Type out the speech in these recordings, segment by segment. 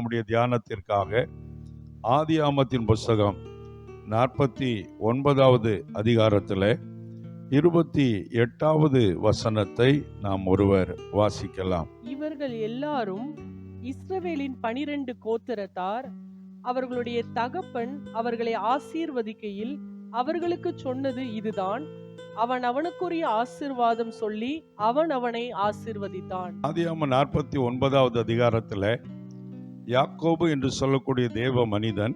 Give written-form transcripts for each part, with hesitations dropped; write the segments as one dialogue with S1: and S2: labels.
S1: நம்முடைய தியானத்திற்காக ஆதியாகமத்தின் புஸ்தகம் 49வது அதிகாரத்தில் 28வது வசனத்தை நாம் ஒருவர் வாசிக்கலாம்.
S2: இவர்கள் எல்லாரும் இஸ்ரவேலின் 12 கோத்திரத்தார். அவர்களுடைய தகப்பன் அவர்களை ஆசீர்வதிக்கையில் அவர்களுக்கு சொன்னது இதுதான்: அவன் அவனுக்குரிய ஆசீர்வாதம் சொல்லி அவன் அவனை ஆசீர்வதித்தான்.
S1: ஆதியாகமம் 49வது அதிகாரத்தில் யாக்கோபு என்று சொல்லக்கூடிய தேவ மனிதன்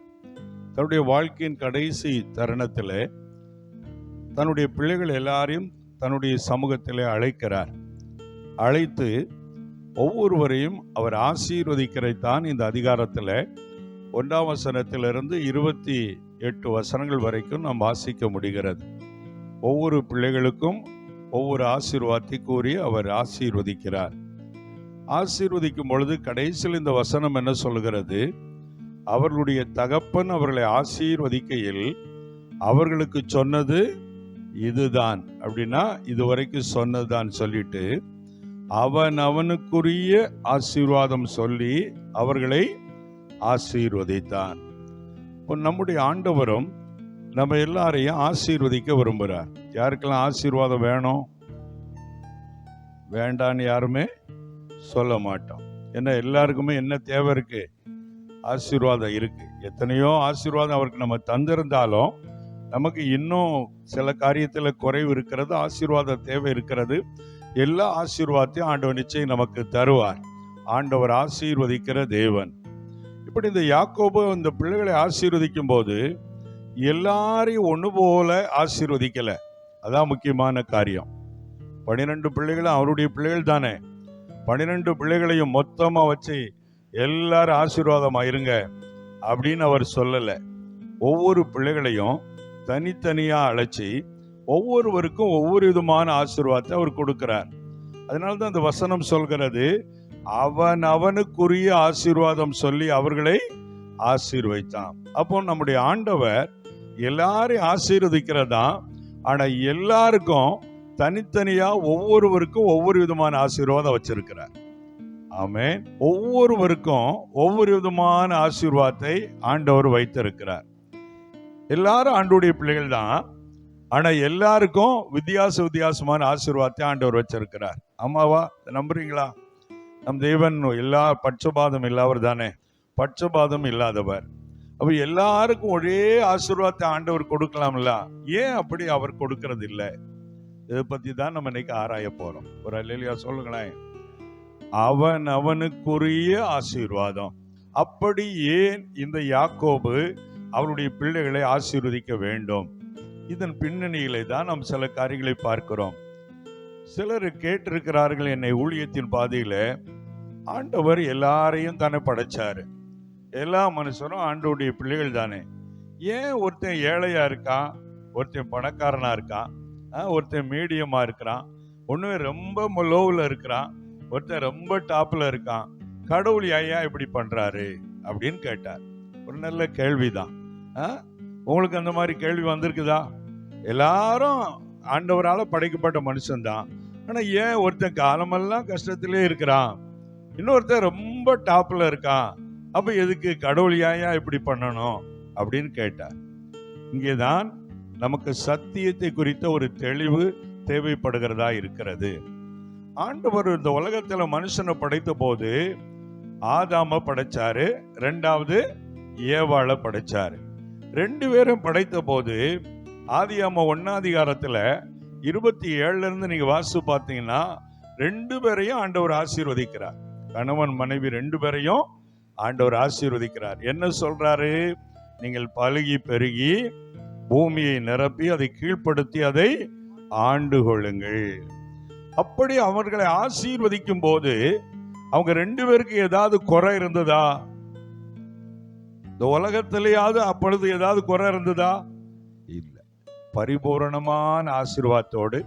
S1: தன்னுடைய வாழ்க்கையின் கடைசி தருணத்தில் தன்னுடைய பிள்ளைகள் எல்லாரையும் தன்னுடைய சமூகத்திலே அழைக்கிறார். அழைத்து ஒவ்வொருவரையும் அவர் ஆசீர்வதிக்கிறதைத்தான் இந்த அதிகாரத்தில் 1ஆம் வசனத்திலிருந்து 28 வசனங்கள் வரைக்கும் நாம் வாசிக்க முடிகிறது. ஒவ்வொரு பிள்ளைகளுக்கும் ஒவ்வொரு ஆசீர்வாதத்தை கூறி அவர் ஆசீர்வதிக்கிறார். ஆசீர்வதிக்கும் பொழுது கடைசியில் இந்த வசனம் என்ன சொல்கிறது? அவர்களுடைய தகப்பன் அவர்களை ஆசீர்வதிக்கையில் அவர்களுக்கு சொன்னது இதுதான். அப்படின்னா இதுவரைக்கும் சொன்னதுதான் சொல்லிட்டு அவன் அவனுக்குரிய ஆசீர்வாதம் சொல்லி அவர்களை ஆசீர்வதித்தான். நம்முடைய ஆண்டவரும் நம்ம எல்லாரையும் ஆசீர்வதிக்க விரும்புகிறார். யாருக்கெல்லாம் ஆசீர்வாதம் வேணும் வேண்டான்னு யாருமே சொல்ல மாட்டோம். ஏன்னா எல்லாருக்குமே என்ன தேவை இருக்கு? ஆசீர்வாதம் இருக்கு. எத்தனையோ ஆசீர்வாதம் அவருக்கு நம்ம தந்திருந்தாலும் நமக்கு இன்னும் சில காரியத்தில் குறைவு இருக்கிறது, ஆசீர்வாத தேவை இருக்கிறது. எல்லா ஆசீர்வாதத்தையும் ஆண்டவர் நிச்சயம் நமக்கு தருவார். ஆண்டவர் ஆசீர்வதிக்கிற தேவன். இப்படி இந்த யாக்கோபு இந்த பிள்ளைகளை ஆசீர்வதிக்கும் போது எல்லாரையும் ஒன்று போல ஆசீர்வதிக்கல. அதான் முக்கியமான காரியம். 12 பிள்ளைகளும் அவருடைய பிள்ளைகள் தானே. 12 பிள்ளைகளையும் மொத்தமா வச்சு எல்லாரும் ஆசீர்வாதமா இருங்க அப்படின்னு அவர் சொல்லல. ஒவ்வொரு பிள்ளைகளையும் தனித்தனியா அழைச்சி ஒவ்வொருவருக்கும் ஒவ்வொரு விதமான ஆசீர்வாதத்தை அவர் கொடுக்கிறார். அதனால்தான் அந்த வசனம் சொல்கிறது, அவன் அவனுக்குரிய ஆசீர்வாதம் சொல்லி அவர்களை ஆசீர்வதித்தான். அப்போ நம்முடைய ஆண்டவர் எல்லாரையும் ஆசீர்வதிக்கிறதா, ஆனா எல்லாருக்கும் தனித்தனியா ஒவ்வொருவருக்கும் ஒவ்வொரு விதமான ஆசீர்வாதம் வச்சிருக்கிறார். ஆமென். ஒவ்வொருவருக்கும் ஒவ்வொரு விதமான ஆசீர்வாதத்தை ஆண்டவர் வைத்திருக்கிறார். எல்லாரும் ஆண்டவருடைய பிள்ளைகள் தான், ஆனா எல்லாருக்கும் வித்தியாசமான ஆசீர்வாதத்தை ஆண்டவர் வச்சிருக்கிறார். ஆமாவா? நம்புறீங்களா? நம் தேவன் எல்லா பட்சபாதம் இல்லாதவர் தானே, பட்சபாதம் இல்லாதவர். அப்ப எல்லாருக்கும் ஒரே ஆசீர்வாதத்தை ஆண்டவர் கொடுக்கலாம்ல, ஏன் அப்படி அவர் கொடுக்கறது இல்லை? இதை பத்தி தான் நம்ம இன்னைக்கு ஆராய போறோம். ஒரு அல்லேலூயா சொல்லுங்களேன். அவன் அவனுக்குரிய ஆசீர்வாதம். அப்படி ஏன் இந்த யாக்கோபு அவருடைய பிள்ளைகளை ஆசீர்வதிக்க வேண்டும்? இதன் பின்னணியிலே தான் நாம் சில காரியங்களை பார்க்கிறோம். சிலர் கேட்டிருக்கிறார்கள், என்னை ஊழியத்தின் பாதையில ஆண்டவர் எல்லாரையும் தானே படைச்சாரு, எல்லா மனுஷரும் ஆண்டவருடைய பிள்ளைகள் தானே, ஏன் ஒருத்தன் ஏழையா இருக்கான், ஒருத்தன் பணக்காரனா இருக்கான், ஒருத்தன் மீடியமா இருக்கிறான், ஒன்று ரொம்ப லோவில் இருக்கிறான், ஒருத்தன் ரொம்ப டாப்ல இருக்கான், கடவுள் ஐயா இப்படி பண்றாரு அப்படின்னு கேட்டார். ஒரு நல்ல கேள்விதான். உங்களுக்கு அந்த மாதிரி கேள்வி வந்திருக்குதா? எல்லாரும் ஆண்டவரால படைக்கப்பட்ட மனுஷன்தான், ஆனா ஏன் ஒருத்தன் காலமெல்லாம் கஷ்டத்திலே இருக்கிறான், இன்னொருத்தன் ரொம்ப டாப்ல இருக்கான், அப்ப எதுக்கு கடவுள் ஏன் இப்படி பண்ணணும் அப்படின்னு கேட்டார். இங்கேதான் நமக்கு சத்தியத்தை குறித்த ஒரு தெளிவு தேவைப்படுகிறதா இருக்கிறது. ஆண்டவர் இந்த உலகத்துல மனுஷனை படைத்த போது ஆதாம படைச்சாரு, 2வது ஏவாளை படைச்சாரு. 2 பேரும் படைத்த போது ஆதியாகமம் 1ஆம் அதிகாரத்துல 27ல இருந்து நீங்க வாசித்து பார்த்தீங்கன்னா 2 பேரையும் ஆண்டவர் ஆசீர்வதிக்கிறார். கணவன் மனைவி 2 பேரையும் ஆண்டவர் ஆசீர்வதிக்கிறார். என்ன சொல்றாரு? நீங்கள் பலுகி பெருகி பூமியை நிரப்பி அதை கீழ்ப்படுத்தி அதை ஆண்டு கொள்ளுங்கள். அப்படி அவர்களை ஆசீர்வதிக்கும் போது அவங்க 2 பேருக்கு ஏதாவது குறை இருந்ததா? இந்த உலகத்திலேயாவது அப்பொழுது ஏதாவது குறை இருந்ததா? இல்லை. பரிபூரணமான ஆசீர்வாதத்தோடு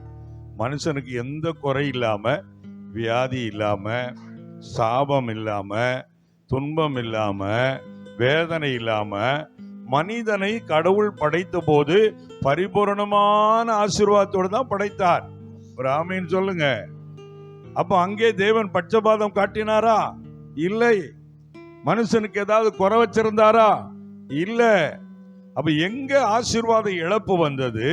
S1: மனுஷனுக்கு எந்த குறை இல்லாம, வியாதி இல்லாம, சாபம் இல்லாம, துன்பம் இல்லாம, வேதனை இல்லாம மனிதனை கடவுள் படைத்த போது பரிபூரணமான ஆசீர்வாதத்தோடு தான் படைத்தார். ஒரு ஆமீன் சொல்லுங்க. அப்ப அங்கே தேவன் பட்சபாதம் காட்டினாரா? இல்லை. மனுஷனுக்கு ஏதாவது குறை வச்சிருந்தாரா? இல்ல. அப்ப எங்க ஆசீர்வாத இழப்பு வந்தது,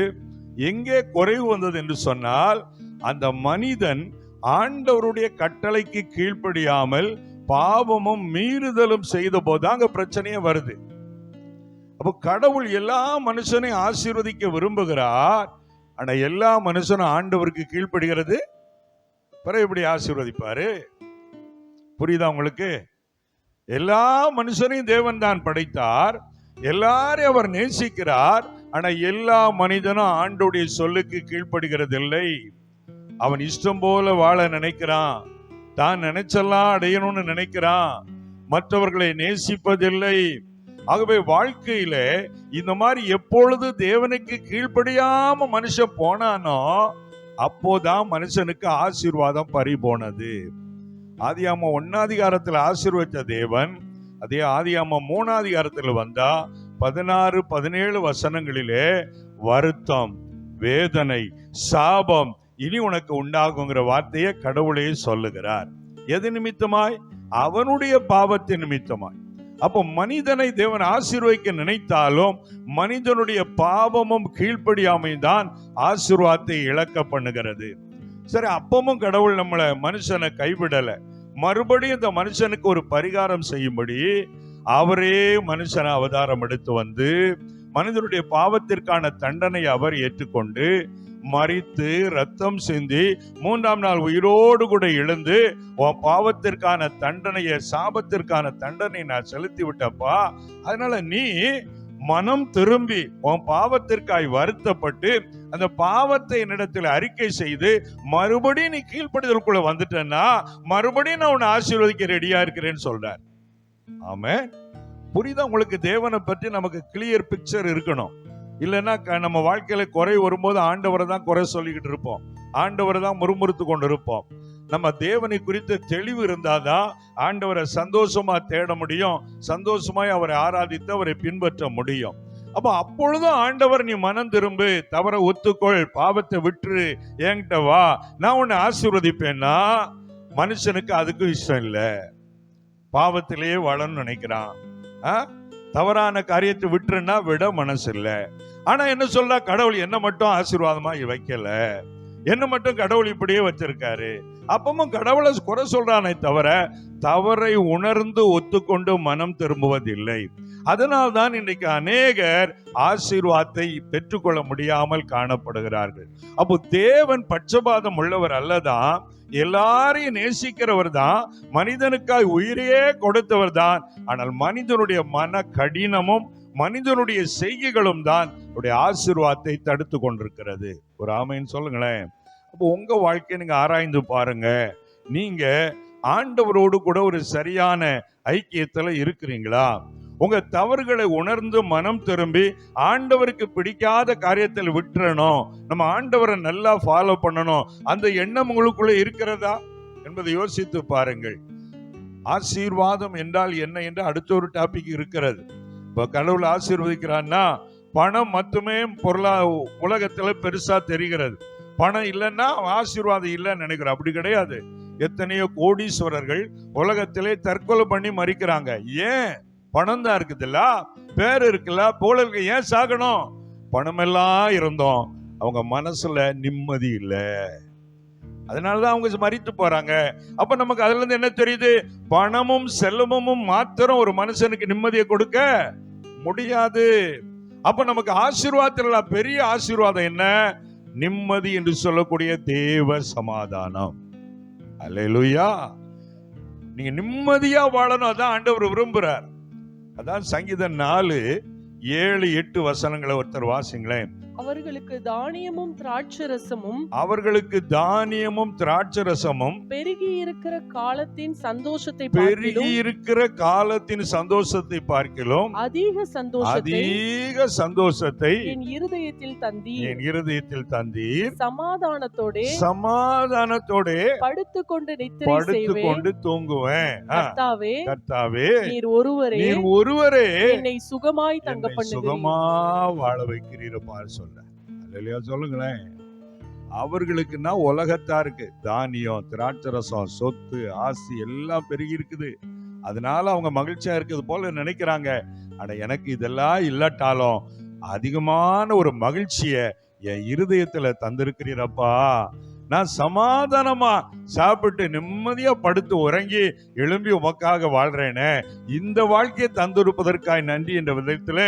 S1: எங்கே குறைவு வந்தது என்று சொன்னால், அந்த மனிதன் ஆண்டவருடைய கட்டளைக்கு கீழ்ப்படியாமல் பாவமும் மீறுதலும் செய்த போது அங்க பிரச்சனையே வருது. அப்ப கடவுள் எல்லா மனுஷனையும் ஆசீர்வதிக்க விரும்புகிறார். ஆனா எல்லா மனுஷனும் ஆண்டவருக்கு கீழ்ப்படுகிறது பிறகு எப்படி ஆசீர்வதிப்பாரு? புரியுதா உங்களுக்கு? எல்லா மனுஷனையும் தேவன் தான் படைத்தார், எல்லாரையும் அவர் நேசிக்கிறார். ஆனா எல்லா மனிதனும் ஆண்டவருடைய சொல்லுக்கு கீழ்ப்படுகிறது இல்லை. அவன் இஷ்டம் போல வாழ நினைக்கிறான், தான் நினைச்செல்லாம் அடையணும்னு நினைக்கிறான், மற்றவர்களை நேசிப்பதில்லை. ஆகவே வாழ்க்கையில இந்த மாதிரி எப்பொழுது தேவனுக்கு கீழ்ப்படியாம மனுஷன் போனானோ அப்போதான் மனுஷனுக்கு ஆசீர்வாதம் பறி போனது. ஆதியாகமம் 1 ஆசீர்வதித்த தேவன் அதே ஆதியாகமம் 3 வந்தா 16, 17 வசனங்களிலே வருத்தம், வேதனை, சாபம் இனி உனக்கு உண்டாகுங்கிற வார்த்தையை கடவுளே சொல்லுகிறார். எது நிமித்தமாய்? அவனுடைய பாவத்தின் நிமித்தமாய். அப்போ மனிதனை தேவன் ஆசீர்வதிக்க நினைத்தாலும் மனிதனுடைய பாவமும் கீழ்ப்படியாமையும் தான் ஆசீர்வாதத்தை இழக்க பண்ணுகிறது. சரி, அப்பமும் கடவுள் மனுஷனை கைவிடல. மறுபடியும் இந்த மனுஷனுக்கு ஒரு பரிகாரம் செய்யும்படி அவரே மனுஷனை அவதாரம் எடுத்து வந்து மனிதனுடைய பாவத்திற்கான தண்டனை அவர் ஏற்றுக்கொண்டு மரித்து ரத்தம் சிந்தி 3ஆம் நாள் உயிரோடு கூட எழுந்து உன் பாவத்திற்கான தண்டனையை, சாபத்திற்கான தண்டனை நான் செலுத்தி விட்டப்பா, அதனால நீ மனம் திரும்பி உன் பாவத்திற்காய் வருத்தப்பட்டு அந்த பாவத்தை என்னிடத்தில் அறிக்கை செய்து மறுபடியும் நீ கீழ்ப்படுதலுக்குள்ள வந்துட்டேன்னா மறுபடியும் நான் உன்னை ஆசீர்வதிக்க ரெடியா இருக்கிறேன்னு சொல்றார். ஆமென். புரியுதா உங்களுக்கு? தேவனை பற்றி நமக்கு கிளியர் பிக்சர் இருக்கணும். இல்லைன்னா நம்ம வாழ்க்கையில குறை வரும்போது ஆண்டவரை தான் குறை சொல்லிக்கிட்டு இருப்போம், ஆண்டவரை தான் முறுமுறுத்து கொண்டு இருப்போம். நம்ம தேவனை குறித்த தெளிவு இருந்தாதான் ஆண்டவரை சந்தோஷமா தேட முடியும், சந்தோஷமாய் அவரை ஆராதித்து அவரை பின்பற்ற முடியும். அப்பொழுதும் ஆண்டவர் நீ மனம் திரும்பு, தவற ஒத்துக்கொள், பாவத்தை விட்டு என்கிட்ட வா, நான் உன்னை ஆசீர்வதிப்பேன்னா மனுஷனுக்கு அதுக்கும் இஷ்டம் இல்லை. பாவத்திலேயே வாழணும்னு நினைக்கிறான். தவறான காரியத்தை விட்டுருன்னா விட மனசு இல்லை. ஆனா என்ன சொல்றா? கடவுள் என்ன மட்டும் ஆசீர்வாதமா வைக்கல, என்ன மட்டும் கடவுள் இப்படியே வச்சிருக்காரு. அப்பவும் கடவுளை குறை சொல்றானே தவிர தவறை உணர்ந்து ஒத்துக்கொண்டு மனம் திரும்புவதில்லை. அதனால்தான் இன்னைக்கு அநேகர் ஆசீர்வாதத்தை பெற்றுக்கொள்ள முடியாமல் காணப்படுகிறார்கள். அப்போ தேவன் பட்சபாதம் உள்ளவர் அல்லதான், எல்லாரையும் நேசிக்கிறவர் தான், மனிதனுக்காய் உயிரையே கொடுத்தவர் தான். ஆனால் மனிதனுடைய மன கடினமும் மனிதனுடைய செய்கைகளும் தான் ஆசீர்வாதத்தை தடுத்து கொண்டிருக்கிறது. ஒரு ஆமைன்னு சொல்லுங்களேன். அப்போ உங்க வாழ்க்கையை நீங்க ஆராய்ந்து பாருங்க. நீங்க ஆண்டவரோடு கூட ஒரு சரியான ஐக்கியத்துல இருக்கிறீங்களா? உங்க தவறுகளை உணர்ந்து மனம் திரும்பி ஆண்டவருக்கு பிடிக்காத காரியத்தில் விட்டுறணும், நம்ம ஆண்டவரை நல்லா ஃபாலோ பண்ணணும், அந்த எண்ணம் உங்களுக்குள்ள இருக்கிறதா என்பதை யோசித்து பாருங்கள். ஆசீர்வாதம் என்றால் என்ன என்று அடுத்த ஒரு டாபிக் இருக்கிறது. இப்ப கடவுள் ஆசீர்வதிக்கிறான்னா பணம் மட்டுமே உலகத்துல பெருசா தெரிகிறது. பணம் இல்லைன்னா ஆசீர்வாதம் இல்லைன்னு நினைக்கிறோம். அப்படி கிடையாது. எத்தனையோ கோடீஸ்வரர்கள் உலகத்திலே தற்கொலை பண்ணி மறிக்கிறாங்க. ஏன்? பணம் தான் இருக்குதுல்ல, பேர் இருக்குல்ல, போல இருக்கு. ஏன் சாகணும்? பணமெல்லாம் இருந்தோம், அவங்க மனசுல நிம்மதி இல்லை, அதனாலதான் அவங்க மறித்து போறாங்க. அப்ப நமக்கு அதுல இருந்து என்ன தெரியுது? பணமும் செல்வமும் மாத்திரம் ஒரு மனுஷனுக்கு நிம்மதியை கொடுக்க முடியாது. அப்ப நமக்கு ஆசீர்வாதத்துல பெரிய ஆசீர்வாதம் என்ன? நிம்மதி என்று சொல்லக்கூடிய தேவ சமாதானம். அல்லேலூயா. நீங்க நிம்மதியா வாழணும், அதான் ஆண்டவர் விரும்புறார். அதான் சங்கீதம் 4, 7, 8 வசனங்களை ஒருத்தர் வாசிங்களேன்.
S2: அவர்களுக்கு தானியமும் திராட்சரசமும் பெருகி இருக்கிற காலத்தின் சந்தோஷத்தை பார்க்கிலும் அதிக சந்தோஷத்தை என் இருதயத்தில் தந்தீர். சமாதானத்தோட படுத்துக்கொண்டு தூங்குவேன். கர்த்தாவே நீர் ஒருவரே என்னை சுகமாய் தங்க சுகமா வாழ வைக்கிறீரப்பா சொல்ல. சொல்லுங்களேன். அவர்களுக்குன்னா உலகத்தாருக்கு தானியம், திராட்சரசம், சொத்து, ஆசி எல்லாம் பெருகி இருக்குது.
S1: அதனால அவங்க மகிழ்ச்சியா இருக்குது போல நினைக்கிறாங்க. ஆனா எனக்கு இதெல்லாம் இல்லாட்டாலும் அதிகமான ஒரு மகிழ்ச்சியை என் இருதயத்துல தந்திருக்கிறீரப்பா. நான் சமாதானமா சாப்பிட்டு நிம்மதியா படுத்து உறங்கி எழும்பி உமக்காக வாழ்றேனே, இந்த வாழ்க்கையை தந்திருப்பதற்காய் நன்றி என்ற விதத்துல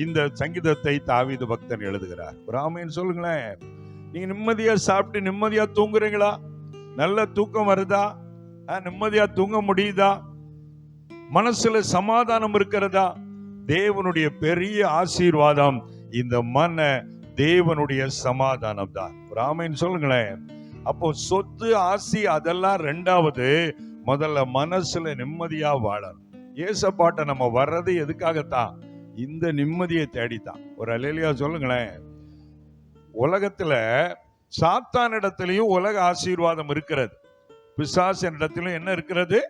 S1: இந்த சங்கீதத்தை தாவீது பக்தன் எழுதுகிறார். ஒரு ஆமென் சொல்லுங்களேன். நீங்க நிம்மதியா சாப்பிட்டு நிம்மதியா தூங்குறீங்களா? நல்ல தூக்கம் வருதா? நிம்மதியா தூங்க முடியுதா? மனசுல சமாதானம் இருக்கிறதா? தேவனுடைய பெரிய ஆசீர்வாதம் இந்த மன தேவனுடைய சமாதானம் தான். ஒரு ஆமென் சொல்லுங்களேன். அப்போ சொத்து ஆசி அதெல்லாம் ரெண்டாவது, முதல்ல மனசுல நிம்மதியா வாழணும். ஏசப்பாட்ட நம்ம வர்றது எதுக்காகத்தான்? இந்த நிம்மதியை தேடித்தான். ஒரு அல்லேலூயா சொல்லுங்களேன். உலகத்துல சாத்தானிடத்திலையும் உலக ஆசீர்வாதம் இருக்கிறது, பிசாசின் இடத்திலும் என்ன இருக்கிறது?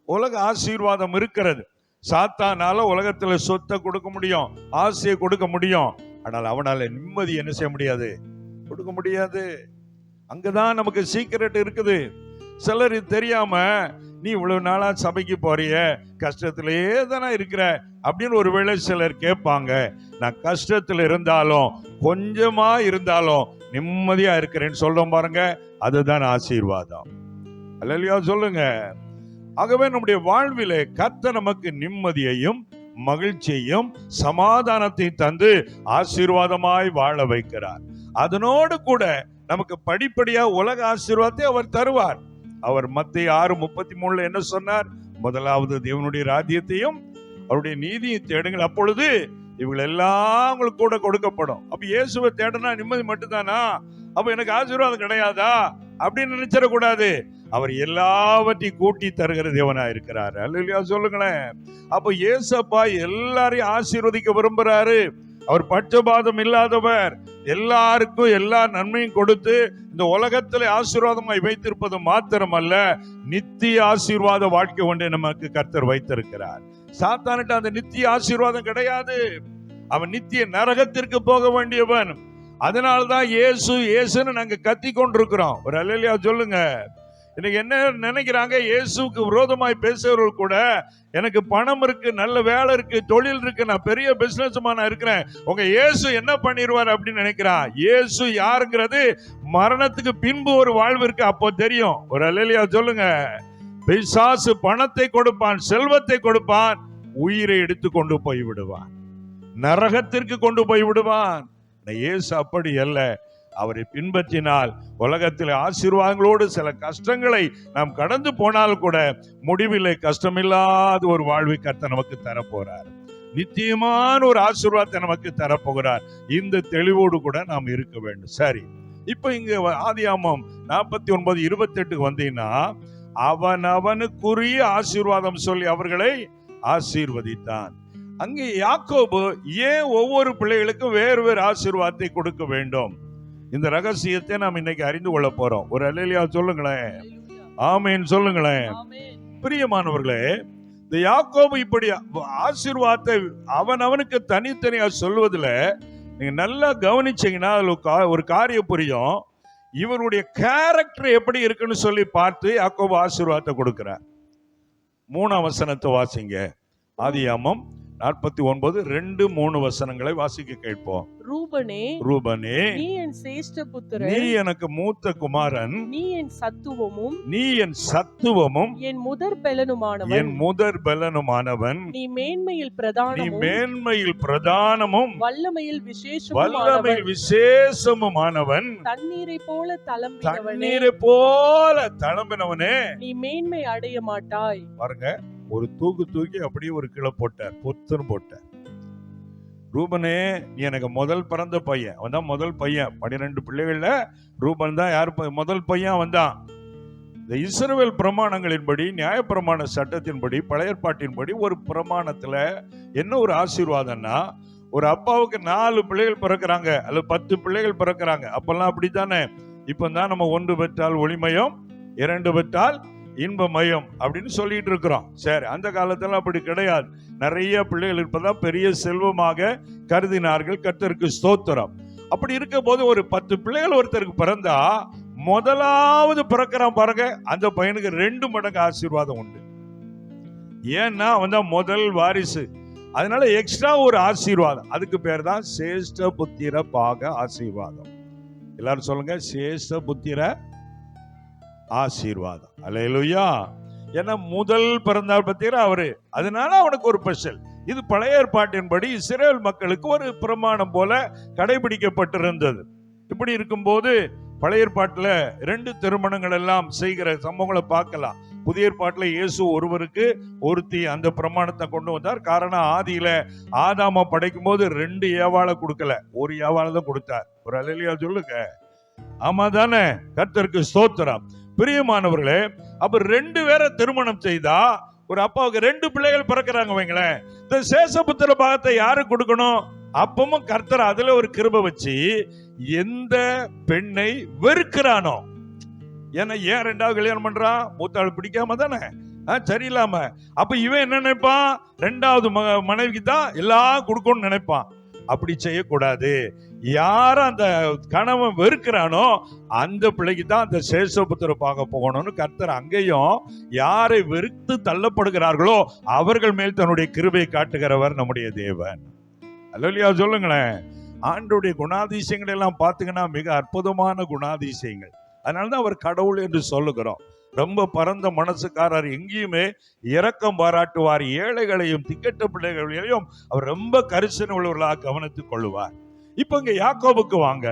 S1: உலக ஆசீர்வாதம் இருக்கிறது. சாத்தானால உலகத்துல சொத்தை கொடுக்க முடியும், ஆசையை கொடுக்க முடியும். ஆனால் அவனால நிம்மதி என்ன செய்ய முடியாது? கொடுக்க முடியாது. அங்கதான் நமக்கு சீக்கிரட் இருக்குது. சிலர் இது தெரியாம, நீ இவ்வளவு நாளா சபைக்கு போறிய, கஷ்டத்திலேயே தானே இருக்கிற அப்படின்னு ஒருவேளை சிலர் கேட்பாங்க. நான் கஷ்டத்துல இருந்தாலும் கொஞ்சமா இருந்தாலும் நிம்மதியா இருக்கிறேன்னு சொல்றோம் பாருங்க, அதுதான் ஆசீர்வாதம். அல்லேலூயா சொல்லுங்க. ஆகவே நம்முடைய வாழ்விலே கர்த்தர் நமக்கு நிம்மதியையும் மகிழ்ச்சியையும் சமாதானத்தை தந்து ஆசீர்வாதமாய் வாழ வைக்கிறார். அதனோடு கூட நமக்கு படிப்படியா உலக ஆசீர்வாதத்தை அவர் தருவார். அவர் மத்தேயு 6:33 என்ன சொன்னார்? முதலாவது தேவனுடைய ராஜ்யத்தையும் அவருடைய நீதியை தேடுங்கள், அப்பொழுது இவங்க எல்லாம் உங்களுக்கு கூட கொடுக்கப்படும். அப்ப இயேசுவை தேடனா நிம்மதி மட்டும்தானா? அப்ப எனக்கு ஆசீர்வாதம் கிடையாதா அப்படின்னு நினைச்சிடக்கூடாது. அவர் எல்லாவற்றையும் கூட்டி தருகிற தேவனா இருக்கிறார். அல்லேலூயா சொல்லுங்களேன். அப்ப இயேசப்பா எல்லாரையும் ஆசீர்வதிக்க விரும்புறாரு. அவர் பட்சபாதம் இல்லாதவர். எல்லாருக்கும் எல்லா நன்மையும் கொடுத்து இந்த உலகத்திலே ஆசீர்வாதமாய் வைத்திருப்பது மாத்திரமல்ல, நித்திய ஆசீர்வாத வாழ்க்கை ஒன்றை நமக்கு கர்த்தர் வைத்திருக்கிறார். சாத்தானிட்ட அந்த நித்திய ஆசீர்வாதம் கிடையாது. அவன் நித்திய நரகத்திற்கு போக வேண்டியவன். அதனால்தான் இயேசு இயேசுன்னு நாங்க கத்தி கொண்டிருக்கிறோம். ஒரு அல்லேலூயா சொல்லுங்க. இன்னைக்கு என்ன நினைக்கிறாங்க? இயேசுக்கு விரோதமாய் பேசுறவர்கள் கூட, எனக்கு பணம் இருக்கு, நல்ல வேலை இருக்கு, தொழில் இருக்கு, நான் பெரிய பிசினஸ் மேனா இருக்கிறேன், உங்க இயேசு என்ன பண்ணிடுவார் அப்படின்னு நினைக்கிறான். இயேசு யாருங்கிறது மரணத்துக்கு பின்பு ஒரு வாழ்வு இருக்கு, அப்போ தெரியும். ஒரு அல்லேலூயா சொல்லுங்க. பிசாசு பணத்தை கொடுப்பான், செல்வத்தை கொடுப்பான், உயிரை எடுத்து கொண்டு போய் விடுவான், நரகத்திற்கு கொண்டு போய் விடுவான். இயேசு அப்படி அல்ல. அவரை பின்பற்றினால் உலகத்தில் ஆசீர்வாதங்களோடு சில கஷ்டங்களை நாம் கடந்து போனால் கூட முடிவிலே கஷ்டமில்லாத ஒரு வாழ்வை கர்த்தர் நமக்கு தரப்போறார். நிச்சயமான ஒரு ஆசீர்வாதத்தை நமக்கு தரப்போகிறார். இந்த தெளிவோடு கூட நாம் இருக்க வேண்டும். சரி, இப்ப இங்க ஆதியாகமம் 49:28 வந்தீங்கன்னா, அவன் அவனுக்குரிய ஆசீர்வாதம் சொல்லி அவர்களை ஆசீர்வதித்தான். அங்கே யாக்கோபு ஏன் ஒவ்வொரு பிள்ளைகளுக்கும் வேறு வேறு ஆசீர்வாதத்தை கொடுக்க வேண்டும்? இந்த ரகசியத்தை நாம் இன்னைக்கு அறிந்து கொள்ள போறோம். ஒரு அல்லேலூயா சொல்லுங்களேன். ஆமென் சொல்லுங்களேன். பிரியமானவர்களே, இந்த யாக்கோபு இப்படி ஆசீர்வாதத்தை அவன் அவனுக்கு தனித்தனியா சொல்வதில் நீங்க நல்லா கவனிச்சீங்கன்னா அதுல ஒரு காரியம் புரியும். இவருடைய கேரக்டர் எப்படி இருக்குன்னு சொல்லி பார்த்து யாக்கோபு ஆசீர்வாதத்தை கொடுக்கிறார். 3ஆம் வசனத்தை வாசிங்க. ஆதியாகமம் 49:2-3 வசனங்களை வாசிக்க கேட்போம்.
S2: ரூபனே,
S1: ரூபனே,
S2: நீ என் சேஷ்ட புத்திரன்,
S1: நீ எனக்கு மூத்த குமாரன்,
S2: நீ என் சத்துவமும்,
S1: நீ என் சத்துவமும்,
S2: என் முதற் பெலனுமானவன்,
S1: என் முதற் பெலனுமானவன்,
S2: நீ மேன்மையில் பிரதானமும்,
S1: நீ மேன்மையில் பிரதானமும்,
S2: வல்லமையில்
S1: விசேஷமுமானவன்,
S2: தண்ணீரை போல தளம்பினவனே,
S1: தண்ணீரை போல தளம்பினவனே,
S2: நீ மேன்மை அடைய மாட்டாய்.
S1: பாருங்க, ஒரு தூக்கி அப்படியே ஒரு கிளை போட்டார், பொத்துன்னு போட்டார். ரூபனே, நீ எனக்கு முதல் பிறந்த பையன். அவன் தான் முதல் பையன். 12 பிள்ளைகள்ல ரூபன் தான் யார் முதல் பையன். அவன் தான். இந்த இஸ்ரவேல் பிரமாணங்களின்படி, நியாயப்பிரமாண சட்டத்தின்படி, பழைய ஏற்பாட்டின்படி ஒரு பிரமாணத்துல என்ன ஒரு ஆசீர்வாதம்னா, ஒரு அப்பாவுக்கு 4 பிள்ளைகள் பிறக்கிறாங்க அல்லது 10 பிள்ளைகள் பிறக்கிறாங்க. அப்பெல்லாம் அப்படித்தானே. இப்ப தான் நம்ம 1 பெற்றால் ஒளிமயம், 2 பெற்றால் இன்பமயம் அப்படின்னு சொல்லிட்டு இருக்கிறோம். சரி, அந்த காலத்துல அப்படி கிடையாது. நிறைய பிள்ளைகள் இருப்பதான் பெரிய செல்வமாக கருதினார்கள். கர்த்தருக்கு ஸ்தோத்திரம். அப்படி இருக்க போது ஒரு 10 பிள்ளைகள் ஒருத்தருக்கு பிறந்தா, முதலாவது பிறக்கிறான் பாருங்க, அந்த பையனுக்கு 2 மடங்கு ஆசீர்வாதம் உண்டு. ஏன்னா அவன் தான் முதல் வாரிசு. அதனால எக்ஸ்ட்ரா ஒரு ஆசீர்வாதம். அதுக்கு பேர் தான் சேஷ்ட புத்திர பாக ஆசீர்வாதம். எல்லாரும் சொல்லுங்க, சேஷ்ட புத்திர ஆசீர்வாதம். அல்லேலூயா. ஏன்னா முதல் பிறந்தார் பத்திர அவரு, அதனால அவனுக்கு ஒரு ஸ்பெஷல். இது பழைய ஏற்பாட்டின்படி இஸ்ரேல் மக்களுக்கு ஒரு பிரமாணம் போல கடைபிடிக்கப்பட்டிருந்தது. இப்படி இருக்கும்போது பழைய ஏற்பாட்டுல 2 திருமணங்கள் எல்லாம் செய்கிற சம்பவங்களை பார்க்கலாம். புதிய ஏற்பாட்டுல இயேசு ஒருவருக்கு ஒருத்தி அந்த பிரமாணத்தை கொண்டு வந்தார். காரணம், ஆதியில ஆதாம படைக்கும் போது 2 ஏவாளை கொடுக்கல, ஒரு ஏவாளை தான் கொடுத்தார். ஒரு அல்லேலூயா சொல்லுங்க. ஆமா தானே? கர்த்தருக்கு ஸ்தோத்திரம். பிரியமானவர்களே, அப்ப 2 பேரை திருமணம் செய்தா ஒரு அப்பாவுக்கு 2 பிள்ளைகள் பிறக்கிறாங்க வைங்களேன். இந்த சேஷபுத்திர பாகத்தை யாரு கொடுக்கணும்? அப்பவும் கர்த்தர் அதுல ஒரு கிருபை வச்சு எந்த பெண்ணை வெறுக்கிறானோ, ஏன்னா ஏன் 2வது கல்யாணம் பண்றான்? மூத்தாள் பிடிக்காம தானே, சரியில்லாம. அப்ப இவன் என்ன நினைப்பான்? 2வது மனைவிக்கு தான் எல்லாம் கொடுக்கணும்னு நினைப்பான். அப்படி செய்யக்கூடாது. யார அந்த கணவன் வெறுக்கிறானோ அந்த பிள்ளைக்கு தான் அந்த சேஷபுத்திர பாக போகணும்னு கர்த்தர் அங்கேயும் யாரை வெறுத்து தள்ளப்படுகிறார்களோ அவர்கள் மேல் தன்னுடைய கிருபையை காட்டுகிறவர் நம்முடைய தேவன். அல்லேலூயா சொல்லுங்களேன். ஆண்டவருடைய குணாதிசயங்கள் எல்லாம் பார்த்தீங்கன்னா மிக அற்புதமான குணாதிசயங்கள். அதனாலதான் அவர் கடவுள் என்று சொல்லுகிறோம். ரொம்ப பரந்த மனசுக்காரர், எங்கேயுமே இரக்கம் பாராட்டுவார். ஏழைகளையும் திக்கட்ட பிள்ளைகளையும் அவர் ரொம்ப கரிசனை உள்ளவர்களாக கவனித்துக் கொள்ளுவார். இப்ப இங்க யாக்கோபுக்கு வாங்க.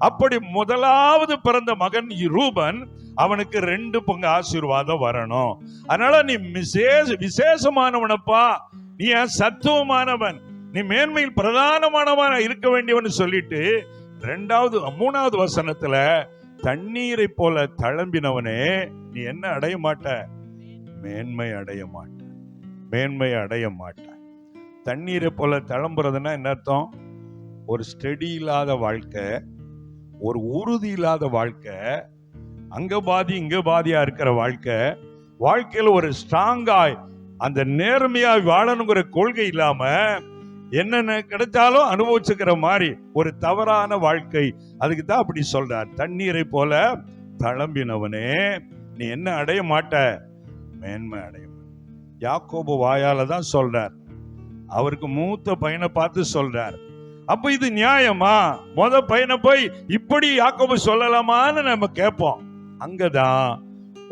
S1: அப்படி முதலாவது பிறந்த மகன் ரூபன், அவனுக்கு 2 பங்கு ஆசீர்வாதம் வரணும். அதனால நீ விசேஷமானவனப்பா, நீ சத்துவமானவன், நீ மேன்மையில் பிரதானமானவன் இருக்க வேண்டியவன் சொல்லிட்டு 3வது வசனத்துல தண்ணீரை போல தளம்பினவனே நீ என்ன அடைய மாட்ட? மேன்மை அடைய மாட்ட. மேன்மை அடைய மாட்ட. தண்ணீரை போல தளம்புறதுன்னா என்ன அர்த்தம்? ஒரு ஸ்டெடி இல்லாத வாழ்க்கை, ஒரு உறுதி இல்லாத வாழ்க்கை, அங்க பாதி இங்க பாதியா இருக்கிற வாழ்க்கை, வாழ்க்கையில ஒரு ஸ்ட்ராங்காய் அந்த நேர்மையாய் வாழணுங்கிற கொள்கை இல்லாம என்னென்ன கிடைச்சாலும் அனுபவிச்சுக்கிற மாதிரி ஒரு தவறான வாழ்க்கை. அதுக்கு தான் அப்படி சொல்றார், தண்ணீரை போல தளம்பினவனே நீ என்ன அடைய மாட்ட? மேன்மை அடைய மாட்ட. யாக்கோபு வாயால தான் சொல்றார். அவருக்கு மூத்த பையனை பார்த்து சொல்றார். அப்ப இது நியாயமா? பையனை போய் இப்படி யாக்கோபு சொல்லலாமான்னு நம்ம கேட்போம். அங்கதான்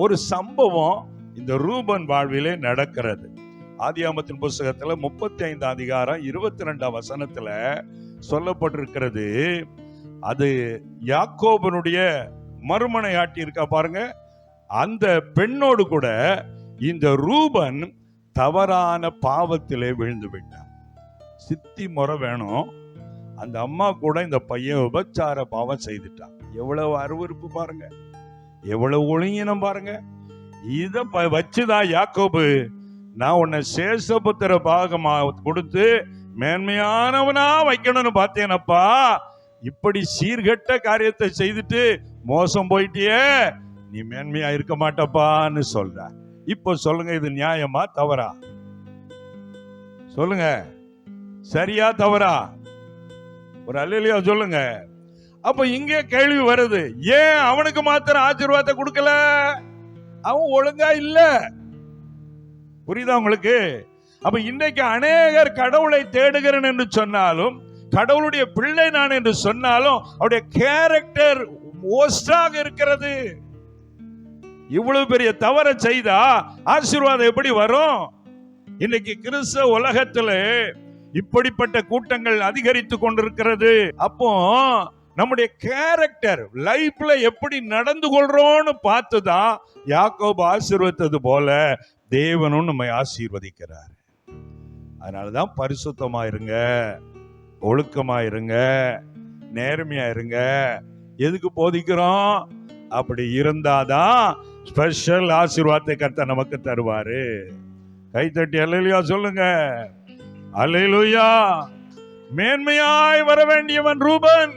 S1: ஒரு சம்பவம் இந்த ரூபன் வாழ்விலே நடக்கிறது. ஆதியாகமத்தின் புத்தகத்துல 35 அதிகாரம் 22 வசனத்துல சொல்லப்பட்டிருக்கிறது. அது யாக்கோபனுடைய மறுமனையாட்டி இருக்கா பாருங்க, அந்த பெண்ணோடு கூட இந்த ரூபன் தவறான பாவத்திலே விழுந்து விட்டான். சித்தி முறை வேணும். அந்த அம்மா கூட இந்த பையன் விபச்சார பாவம் செய்துட்டான். எவ்வளவு அருவருப்பு பாருங்க, எவ்வளவு ஒழுங்கினம் பாருங்க. இத வச்சுதான் யாக்கோபு, நான் உன்னை சேஷபுத்திர பாகமா கொடுத்து மேன்மையானவனா வைக்கணும்னு பார்த்தேனப்பா, இப்படி சீர்கெட்ட காரியத்தை செய்துட்டு மோசம் போயிட்டியே, நீ மேன்மையா இருக்க மாட்டப்பான்னு சொல்ற. இப்ப சொல்லுங்க, இது நியாயமா தவறா? சொல்லுங்க, சரியா தவறா? ஒரு அல்லேலூயா சொல்லுங்க. அப்ப இங்கே கேள்வி வருது, ஏன் அவனுக்கு மாத்திரம் ஆசீர்வாதத்தை கொடுக்கல? அவன் ஒழுங்கா இல்ல. புரியுதா உங்களுக்கு? அப்ப இன்றைக்கு அநேகர் கடவுளை தேடுகிறேன் என்று சொன்னாலும், கடவுளுடைய பிள்ளை நான் என்று சொன்னாலும், அவருடைய கேரக்டர் மோஸ்டாக இருக்கிறது. இவ்வளவு பெரிய தவறை செய்தா ஆசீர்வாதம் எப்படி வரும்? இன்னைக்கு கிறிஸ்தவ உலகத்துல இப்படிப்பட்ட கூட்டங்கள் அதிகரித்து கொண்டிருக்கிறது. அப்போ நம்முடைய கேரக்டர் லைஃப்ல எப்படி நடந்து கொள்றோம்னு பார்த்துதான் யாக்கோபு ஆசீர்வதித்தது போல தேவனும் நம்மை ஆசீர்வதிக்கிறார். அதனாலதான் பரிசுத்தமா இருங்க, ஒழுக்கமா இருங்க, நேர்மையா இருங்க. எதுக்கு போதிக்கிறோம்? அப்படி இருந்தாதான் ஸ்பெஷல் ஆசீர்வாதத்தை கர்த்தர் நமக்கு தருவாரு. கைத்தட்டி அல்லேலூயா சொல்லுங்க. அல்லேலூயா. மேன்மையாய் வர வேண்டியவன் ரூபன்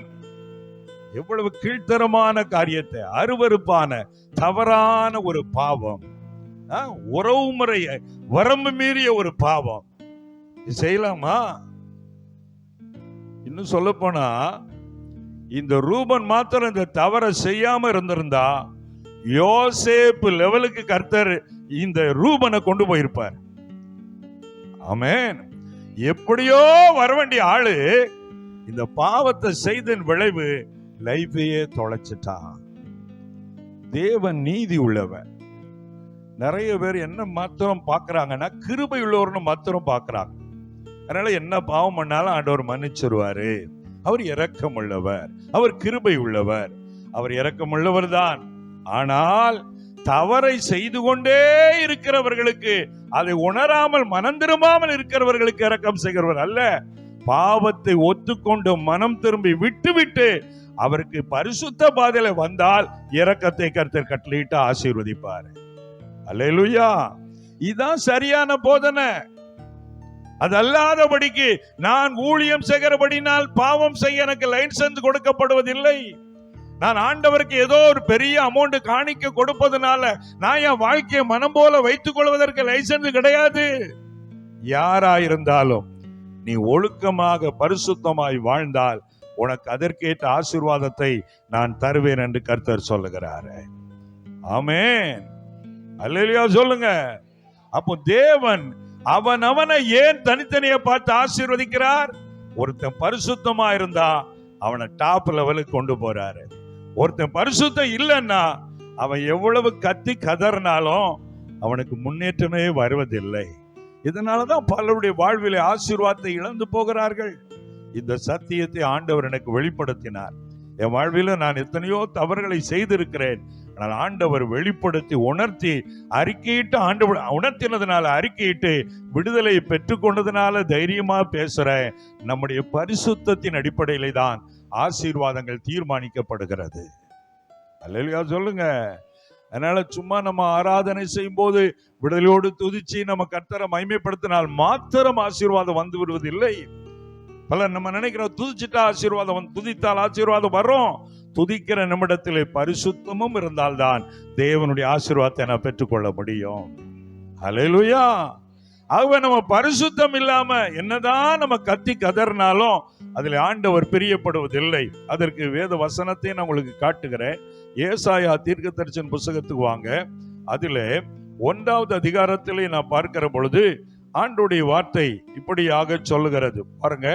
S1: எவ்வளவு கீழ்த்தரமான காரியத்தை, அருவருப்பான தவறான ஒரு பாவம், உறவு முறை வரம்பு மீறிய ஒரு பாவம் செய்யலாமா? இன்னும் சொல்ல போனா இந்த ரூபன் மாத்திரம் இந்த தவறை செய்யாம இருந்திருந்தா யோசேப்பு லெவலுக்கு கர்த்தர் இந்த ரூபனை கொண்டு போயிருப்பார். ஆமென். எப்படியோ வர வேண்டிய ஆளு இந்த பாவத்தை செய்தன் விளைவு லைஃபையே தொலைச்சிட்டான். தேவன் நீதி உள்ளவன். நிறைய பேர் என்ன மாத்திரம் பாக்குறாங்கன்னா கிருபை உள்ளவர்னு மாத்திரம் பாக்குறாங்க. அதனால என்ன பாவம் பண்ணாலும் ஆண்டவர் மன்னிச்சிருவாரு. அவர் இரக்கம் உள்ளவர், அவர் கிருபை உள்ளவர், அவர் இரக்கம் உள்ளவர் தான். ஆனால் தவறை செய்து கொண்டே இருக்கிறவர்களுக்கு, அதை உணராமல் மனம் திரும்பாமல் இருக்கிறவர்களுக்கு இரக்கம் செய்கிறவர் அல்ல. பாவத்தை ஒத்துக்கொண்டு மனம் திரும்பி விட்டு அவருக்கு பரிசுத்த பாதையில வந்தால் இரக்கத்தை கர்த்தர் கட்டளையிட்டு ஆசீர்வதிப்பார். அல்லேலூயா. இதான் சரியான போதனை. அது அல்லாதபடிக்கு நான் ஊழியம் செய்கிறபடினால் பாவம் செய்ய எனக்கு லைசன்ஸ் கொடுக்கப்படுவதில்லை. நான் ஆண்டவருக்கு ஏதோ ஒரு பெரிய அமௌண்ட் காணிக்க கொடுப்பதனால நான் என் வாழ்க்கையை மனம் போல வைத்துக் கொள்வதற்கு லைசன்ஸ் கிடையாது. யாராயிருந்தாலும் நீ ஒழுக்கமாக பரிசுத்தமாய் வாழ்ந்தால் உனக்கு அதற்கேற்ற ஆசீர்வாதத்தை நான் தருவேன் என்று கர்த்தர் சொல்லுகிறார். ஆமென். அல்லேலூயா சொல்லுங்க. அப்போ தேவன் அவனை ஏன் தனித்தனியா பார்த்து ஆசீர்வதிக்கிறார்? ஒருத்தன் பரிசுத்தமா இருந்தா அவனை டாப் லெவலுக்கு கொண்டு போறாரு. ஒருத்தன் பரிசுத்தம் இல்லைன்னா அவன் எவ்வளவு கத்தி கதறினாலும் அவனுக்கு முன்னேற்றமே வருவதில்லை. இதனாலதான் பலருடைய வாழ்விலே ஆசீர்வாதத்தை இழந்து போகிறார்கள். இந்த சத்தியத்தை ஆண்டவர் எனக்கு வெளிப்படுத்தினார். என் வாழ்வில நான் எத்தனையோ தவறுகளை செய்திருக்கிறேன். ஆனால் ஆண்டவர் வெளிப்படுத்தி உணர்த்தி அறிக்கையிட்டு, ஆண்டவர் உணர்த்தினதுனால அறிக்கையிட்டு விடுதலை பெற்றுக்கொண்டதுனால தைரியமா பேசுறேன். நம்முடைய பரிசுத்தத்தின் அடிப்படையில தான் ஆசீர்வாதங்கள் தீர்மானிக்கப்படுகிறது. அல்லேலூயா சொல்லுங்க. அதனால சும்மா நம்ம ஆராதனை செய்யும் போது விடுதலையோடு துதிச்சு நம்ம கர்த்தரை மகிமைப்படுத்தினால் மாத்திரம் ஆசீர்வாதம் வந்து விடுவதில்லை. பல நம்ம நினைக்கிறோம் துதிச்சுட்டா ஆசீர்வாதம், துதித்தால் ஆசீர்வாதம் வரும். துதிக்கிற நிமிடத்திலே பரிசுத்தமும் இருந்தால்தான் தேவனுடைய ஆசீர்வாதத்தை நான் பெற்றுக்கொள்ள முடியும். அல்லேலூயா. ஆகவே நம்ம பரிசுத்தம் இல்லாம என்னதான் நம்ம கத்தி கதறினாலும் அதுல ஆண்டவர் பிரியப்படுவதில்லை. அதற்கு வேத வசனத்தை நான் உங்களுக்கு காட்டுகிறேன். ஏசாயா தீர்க்கதரிசன புத்தகத்துக்கு வாங்க. அதிலே 1வது அதிகாரத்திலே நான் பார்க்கிற பொழுது ஆண்டவருடைய வார்த்தை இப்படியாக சொல்லுகிறது. பாருங்க,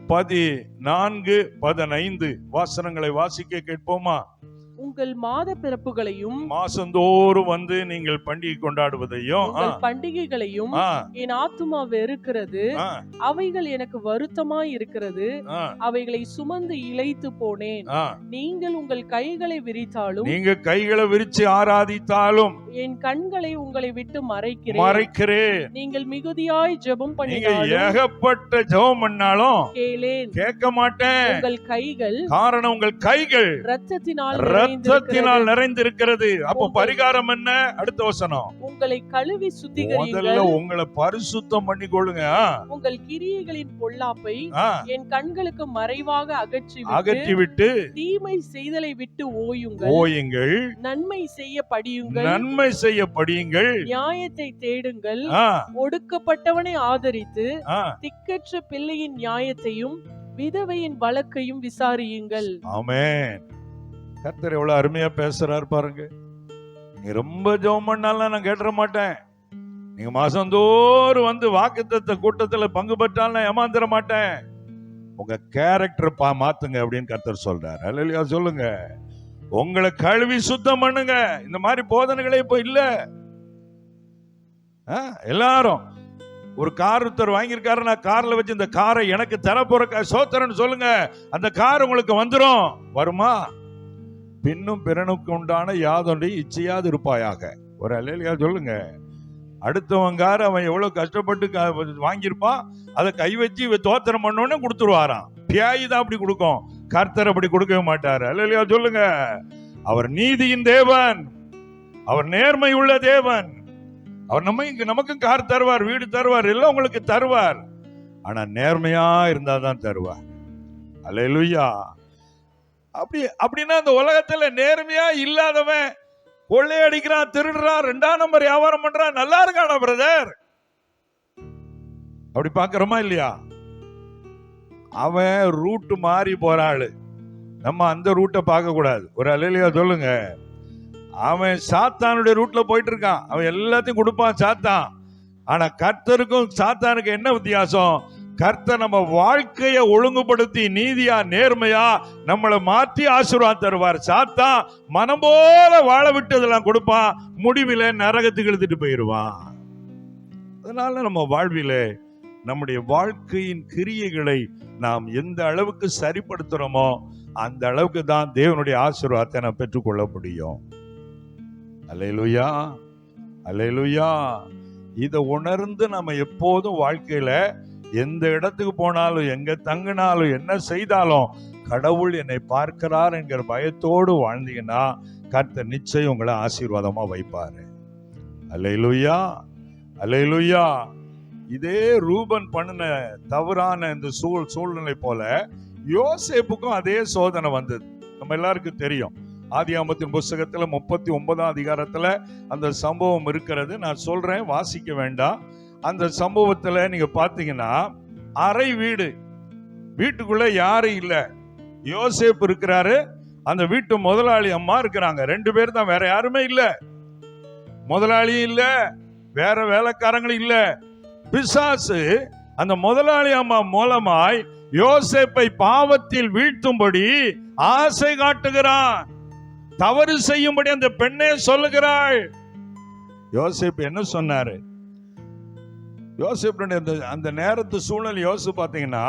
S1: 14, 15 வாசனங்களை வாசிக்க கேட்போமா?
S2: உங்கள் மாத பிறப்புகளையும்
S1: மாசந்தோறும் வந்து நீங்கள் பண்டிகை கொண்டாடுவதையும்
S2: உங்கள் பண்டிகைகளையும் என் ஆத்துமா வெறுக்கிறது. அவைகள் எனக்கு வருத்தமாய் இருக்கிறது. அவைகளை சுமந்து இளைத்து போனேன். நீங்கள் உங்கள் கைகளை விரித்தாலும்,
S1: நீங்க கைகளை விரிச்சு ஆராதித்தாலும்
S2: என் கண்களை உங்களை விட்டு மறைக்கிறேன். நீங்கள் மிகுதியாய் ஜெபம் பண்ணினாலும்,
S1: ஏகப்பட்ட ஜெபம் பண்ணாலும்
S2: கேளேன்,
S1: கேட்க மாட்டேன்.
S2: உங்கள் கைகள்,
S1: காரணம் உங்கள் கைகள் ரத்தத்தினால் நிறைந்திருக்கிறது. அப்போ பரிகாரம் என்ன? அடுத்த வசனம்,
S2: உங்களை கழுவி சுத்திகரியுங்கள்.
S1: முதல்ல உங்களை பரிசுத்தம் பண்ணிக்கொள்ளுங்க.
S2: உங்கள் கிரியைகளின் பொல்லாப்பை என் கண்களுக்கு மறைவாக
S1: அகற்றிவிட்டு
S2: தீமை செய்தலை விட்டு ஓயுங்கள். நன்மை செய்ய படியுங்கள். நியாயத்தை தேடுங்கள். ஒடுக்கப்பட்டவனை ஆதரித்து திக்கற்ற பிள்ளையின் நியாயத்தையும் விதவையின் வழக்கையும் விசாரியுங்கள்.
S1: ஆமென். கர்த்தர் எவ்வளவு அருமையா பேசுறாரு பாருங்க. நீ ரொம்ப ஜெபம் பண்ணாலும் நான் கேட்டுற மாட்டேன். நீங்க மாசந்தோறும் வந்து வாக்குத்தத்த கூட்டத்துல பங்கு பெற்றாலும் நான் ஏமாந்துட மாட்டேன். உங்க கேரக்டர் மாத்துங்க அப்படின்னு கர்த்தர் சொல்றாரு. அல்லேலூயா சொல்லுங்க. உங்களை கழுவி சுத்தம் பண்ணுங்க. இந்த மாதிரி போதனைகளே இப்ப இல்ல. எல்லாரும் ஒரு கார் ஒருத்தர் வாங்கியிருக்காருன்னா கார்ல வச்சு இந்த காரை எனக்கு தர போற சோத்திரன்னு சொல்லுங்க. அந்த கார் உங்களுக்கு வந்துடும். வருமா? பின்னும் பிறனுக்கு உண்டான யாதொன்றை இச்சையாது இருப்பாயாக. ஒரு அல்லேலூயா சொல்லுங்க. அடுத்தவன் கார் அவன் எவ்வளவு கஷ்டப்பட்டு வாங்கியிருப்பான், அதை கை வச்சு தோத்திரம் பண்ணோன்னு கொடுத்துருவாராம். பியாயி தான் அப்படி கொடுக்கும், கர்த்தர் அப்படி கொடுக்கவே மாட்டாரு. அல்லேலூயா சொல்லுங்க. அவர் நீதியின் தேவன், அவர் நேர்மை உள்ள தேவன். அவர் நமக்கும் கார் தருவார், வீடு தருவார், எல்லாம் உங்களுக்கு தருவார். ஆனா நேர்மையா இருந்தாதான் தருவார். அல்லேலூயா. அப்படின்னா அந்த உலகத்துல நேர்மையா இல்லாதவன் கொள்ளையடிக்கிறான், திருடுறான், 2ஆம் நம்பர் வியாபாரம் பண்றான், நல்லா இருக்கானா பிரதர்? அப்படி பாக்குறோமா இல்லையா? அவன் ரூட் மாறி போறாள், நம்ம அந்த ரூட்டை பார்க்க கூடாது. ஒரு அல்லேலூயா சொல்லுங்க. அவன் சாத்தானுடைய ரூட்ல போயிட்டு இருக்கான். அவன் எல்லாத்தையும் கொடுப்பான் சாத்தான். ஆனா கர்த்தருக்கும் சாத்தானுக்கும் என்ன வித்தியாசம்? கர்த்தர் நம்ம வாழ்க்கையை ஒழுங்குபடுத்தி நீதியா நேர்மையா நம்மளை மாற்றி ஆசீர்வாதம் தருவார். சாத்தான் மனம் போல வாழ விட்டதெல்லாம் கொடுப்பான், முடிவில நரகத்துக்கு இழுத்துட்டு போயிடுவான். அதனால நம்ம வாழ்விலே நம்முடைய வாழ்க்கையின் கிரியைகளை நாம் எந்த அளவுக்கு சரிப்படுத்துறோமோ அந்த அளவுக்கு தான் தேவனுடைய ஆசீர்வாதத்தை நாம் பெற்றுக்கொள்ள முடியும். அல்லேலூயா, அல்லேலூயா. இதை உணர்ந்து நம்ம எப்போதும் வாழ்க்கையில எந்த இடத்துக்கு போனாலும், எங்க தங்கினாலும், என்ன செய்தாலும் கடவுள் என்னை பார்க்கிறார் என்கிற பயத்தோடு வாழ்ந்தீங்கன்னா கர்த்தர் நிச்சயம் உங்களை ஆசீர்வாதமா வைப்பாரு. அல்லேலூயா, அல்லேலூயா. இதே ரூபன் பண்ணின தவறான இந்த சூழ்நிலை போல யோசேப்புக்கும் அதே சோதனை வந்தது. நம்ம எல்லாருக்கும் தெரியும். ஆதியாகமத்தின் புஸ்தகத்துல 39ஆம் அதிகாரத்துல அந்த சம்பவம் இருக்கிறது. நான் சொல்றேன், வாசிக்க வேண்டாம். அந்த சம்பவத்துல நீங்க பாத்தீங்கன்னா அறை வீடு, வீட்டுக்குள்ள யாரும் இல்ல, யோசேப்பு இருக்கிறாரு, அந்த வீட்டு முதலாளி அம்மா இருக்கிறாங்க. 2 பேர் தான், வேற யாருமே இல்ல. முதலாளியும் இல்ல, வேற வேலைக்காரங்களும் இல்ல. பிசாசு அந்த முதலாளி அம்மா மூலமாய் யோசேப்பை பாவத்தில் வீழ்த்தும்படி ஆசை காட்டுகிறான். தவறு செய்யும்படி அந்த பெண்ணே சொல்லுகிறாள். யோசேப்பு என்ன சொன்னாரு? யோசேப்பு அந்த நேரத்து சூழ்நிலை யோசிச்சு பாத்தீங்கன்னா,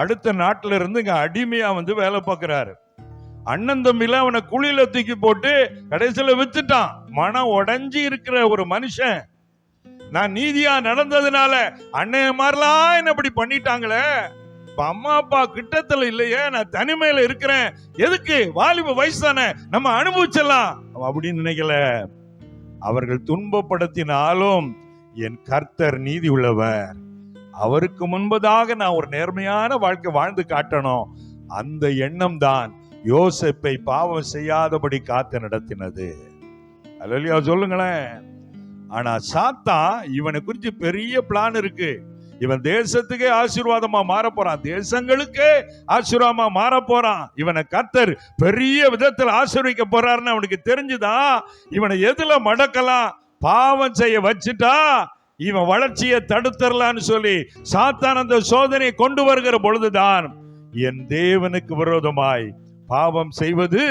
S1: அடுத்த நாட்டில இருந்து இங்க அடிமையா வந்து வேலை பார்க்கிறாரு. அண்ணன் தம்பில அவனை குழியில தூக்கி போட்டு கடைசியில வித்துட்டான். மனம் உடைஞ்சி இருக்கிற ஒரு மனுஷன், நான் நீதியா நடந்ததுனால அண்ணன் மாதிரிலாம் என்ன இப்படி பண்ணிட்டாங்களே, அம்மா அப்பா கிட்டத்துல இல்லையே, நான் தனிமையில இருக்கிறேன், எதுக்கு, வாலிப வயசு தானே, நம்ம அனுபவிச்சலாம் அப்படின்னு நினைக்கல. அவர்கள் துன்பப்படுத்தினாலும் என் கர்த்தர் நீதி உள்ளவர், அவருக்கு முன்பதாக நான் ஒரு நேர்மையான வாழ்க்கை வாழ்ந்து காட்டணும். அந்த எண்ணம் தான் யோசேப்பை பாவம் செய்யாதபடி காத்து நடத்தினது. அல்லேலூயா சொல்லுங்களேன். ஆனா சாத்தான் இவனை குறித்து பெரிய பிளான் இருக்கு. இவன் தேசத்துக்கே ஆசீர்வாதமா மாற போறான், தேசங்களுக்கே ஆசீர்வாதமா மாற போறான். இவனை கர்த்தர் பெரிய விதத்தில் ஆசீர்வதிக்க போறாருன்னு அவனுக்கு தெரிஞ்சுதான் இவனை எதுல மடக்கலாம், பாவம் செய்ய வச்சுட்டா இவன் வளர்ச்சியை தடுத்தரலான்னு சொல்லி சாத்தான் அந்த சோதனையை கொண்டு வருகிற பொழுதுதான் என் தேவனுக்கு விரோதமாய் பாவம் செய்வது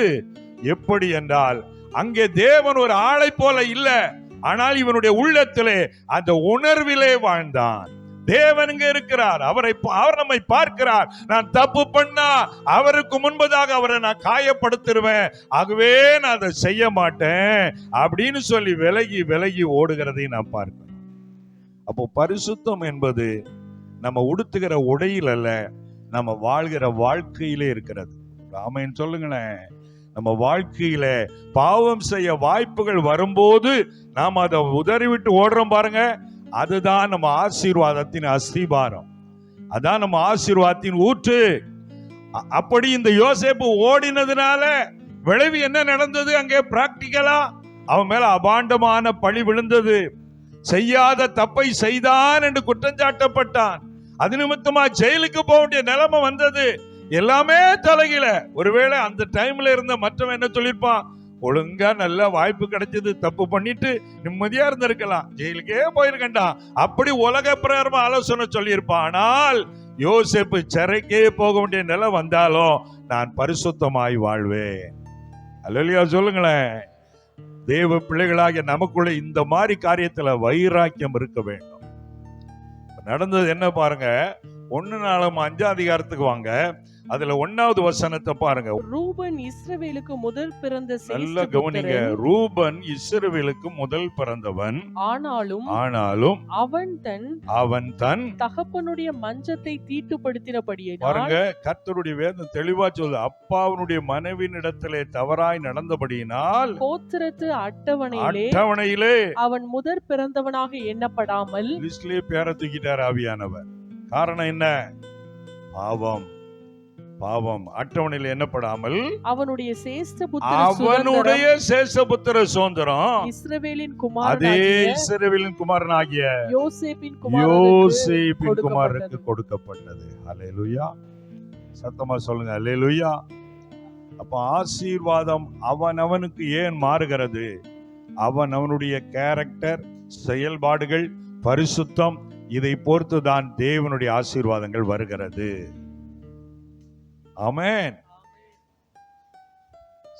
S1: எப்படி என்றால், அங்கே தேவன் ஒரு ஆளை போல இல்ல, ஆனால் இவனுடைய உள்ளத்திலே அந்த உணர்விலே வாழ்ந்தான். தேவன் இங்க இருக்கிறார், அவர் நம்மை பார்க்கிறார். நான் தப்பு பண்ணா அவருக்கு முன்பதாக அவரை நான் காயப்படுத்திடுவேன், ஆகவே நான் அதை செய்ய மாட்டேன் அப்படின்னு சொல்லி விலகி விலகி ஓடுகிறதை நான் பார்க்கிறேன். அப்போ பரிசுத்தம் என்பது நம்ம உடுத்துகிற உடையில் அல்ல, நம்ம வாழ்கிற வாழ்க்கையிலே இருக்கிறது. ஆமென் சொல்லுங்களேன். நம்ம வாழ்க்கையில பாவம் செய்ய வாய்ப்புகள் வரும்போது நாம் அதை உதறிவிட்டு ஓடுறோம் பாருங்க, அதுதான் நம்ம ஆசீர்வாதத்தின் அஸ்திபாரம், அதான் நம்ம ஆசீர்வாதத்தின் ஊற்று. அப்படி இந்த யோசேப்பு ஓடினதுனால விளைவு என்ன நடந்தது? அங்கே பிராக்டிக்கலா அவன் மேல அபாண்டமான பழி விழுந்தது. செய்யாத தப்பை செய்தான் என்று குற்றஞ்சாட்டப்பட்டான். அது நிமித்தமா ஜெயிலுக்கு போக வேண்டிய நிலைமை வந்தது. எல்லாமே தலைகீழ. ஒருவேளை அந்த டைம்ல இருந்த மற்றவன் என்ன சொல்லிருப்பான், ஒழுங்கா நல்ல வாய்ப்பு கிடைச்சது, தப்பு பண்ணிட்டு நிம்மதியா இருந்திருக்கலாம், ஜெயிலுக்கே போயிருக்கா, அப்படி உலக பிரகாரமா ஆலோசனை சொல்லியிருப்பான். ஆனால் யோசேப்பு சிறைக்கே போக வேண்டிய நிலை வந்தாலும் நான் பரிசுத்தமாய் வாழ்வேன். அல்லேலூயா சொல்லுங்களேன். தேவ பிள்ளைகளாகிய நமக்குள்ள இந்த மாதிரி காரியத்துல வைராக்கியம் இருக்க வேண்டும். நடந்தது என்ன பாருங்க, 1 அதிகாரத்துக்கு வாங்க, அதுல 1வது வசனத்தை பாருங்க.
S2: ரூபன் இஸ்ரவேலுக்கு முதல் பிறந்த
S1: நல்ல கவனிங்க. ரூபன் இஸ்ரவேலுக்கு முதல் பிறந்தவன், ஆனாலும் அவன் தன்
S2: தகப்பனுடைய மஞ்சத்தை தீட்டுப்படுத்தினபடியினால்,
S1: பாருங்க கர்த்தருடைய வேதம் தெளிவா சொல்லுது, அப்பாவனுடைய மனைவியினிடத்திலே தவறாய் நடந்தபடியினால் கோத்திரத்து அட்டவணையிலே
S2: அவன் முதற் பிறந்தவனாக எண்ணப்படாமல்
S1: லிஸ்ட்லயே பேரை தூக்கிட்டார் ஆவியானவர். காரணம் என்ன? பாவம் அட்டவணையில் எண்ணப்படாமல் அவனுடைய சேஷ்டபுத்திர சுதந்திரம் இஸ்ரவேலின் குமாரனாகிய யோசேப்பின் குமாரனுக்கு கொடுக்கப்பட்டது. அல்லேலூயா, சத்தமா சொல்லுங்க அல்லேலூயா. அப்ப ஆசீர்வாதம் அவனுக்கு ஏன் மாறுகிறது? அவனுடைய கேரக்டர், செயல்பாடுகள், பரிசுத்தம், இதை பொறுத்துதான் தேவனுடைய ஆசீர்வாதங்கள் வருகிறது. ஆமென்.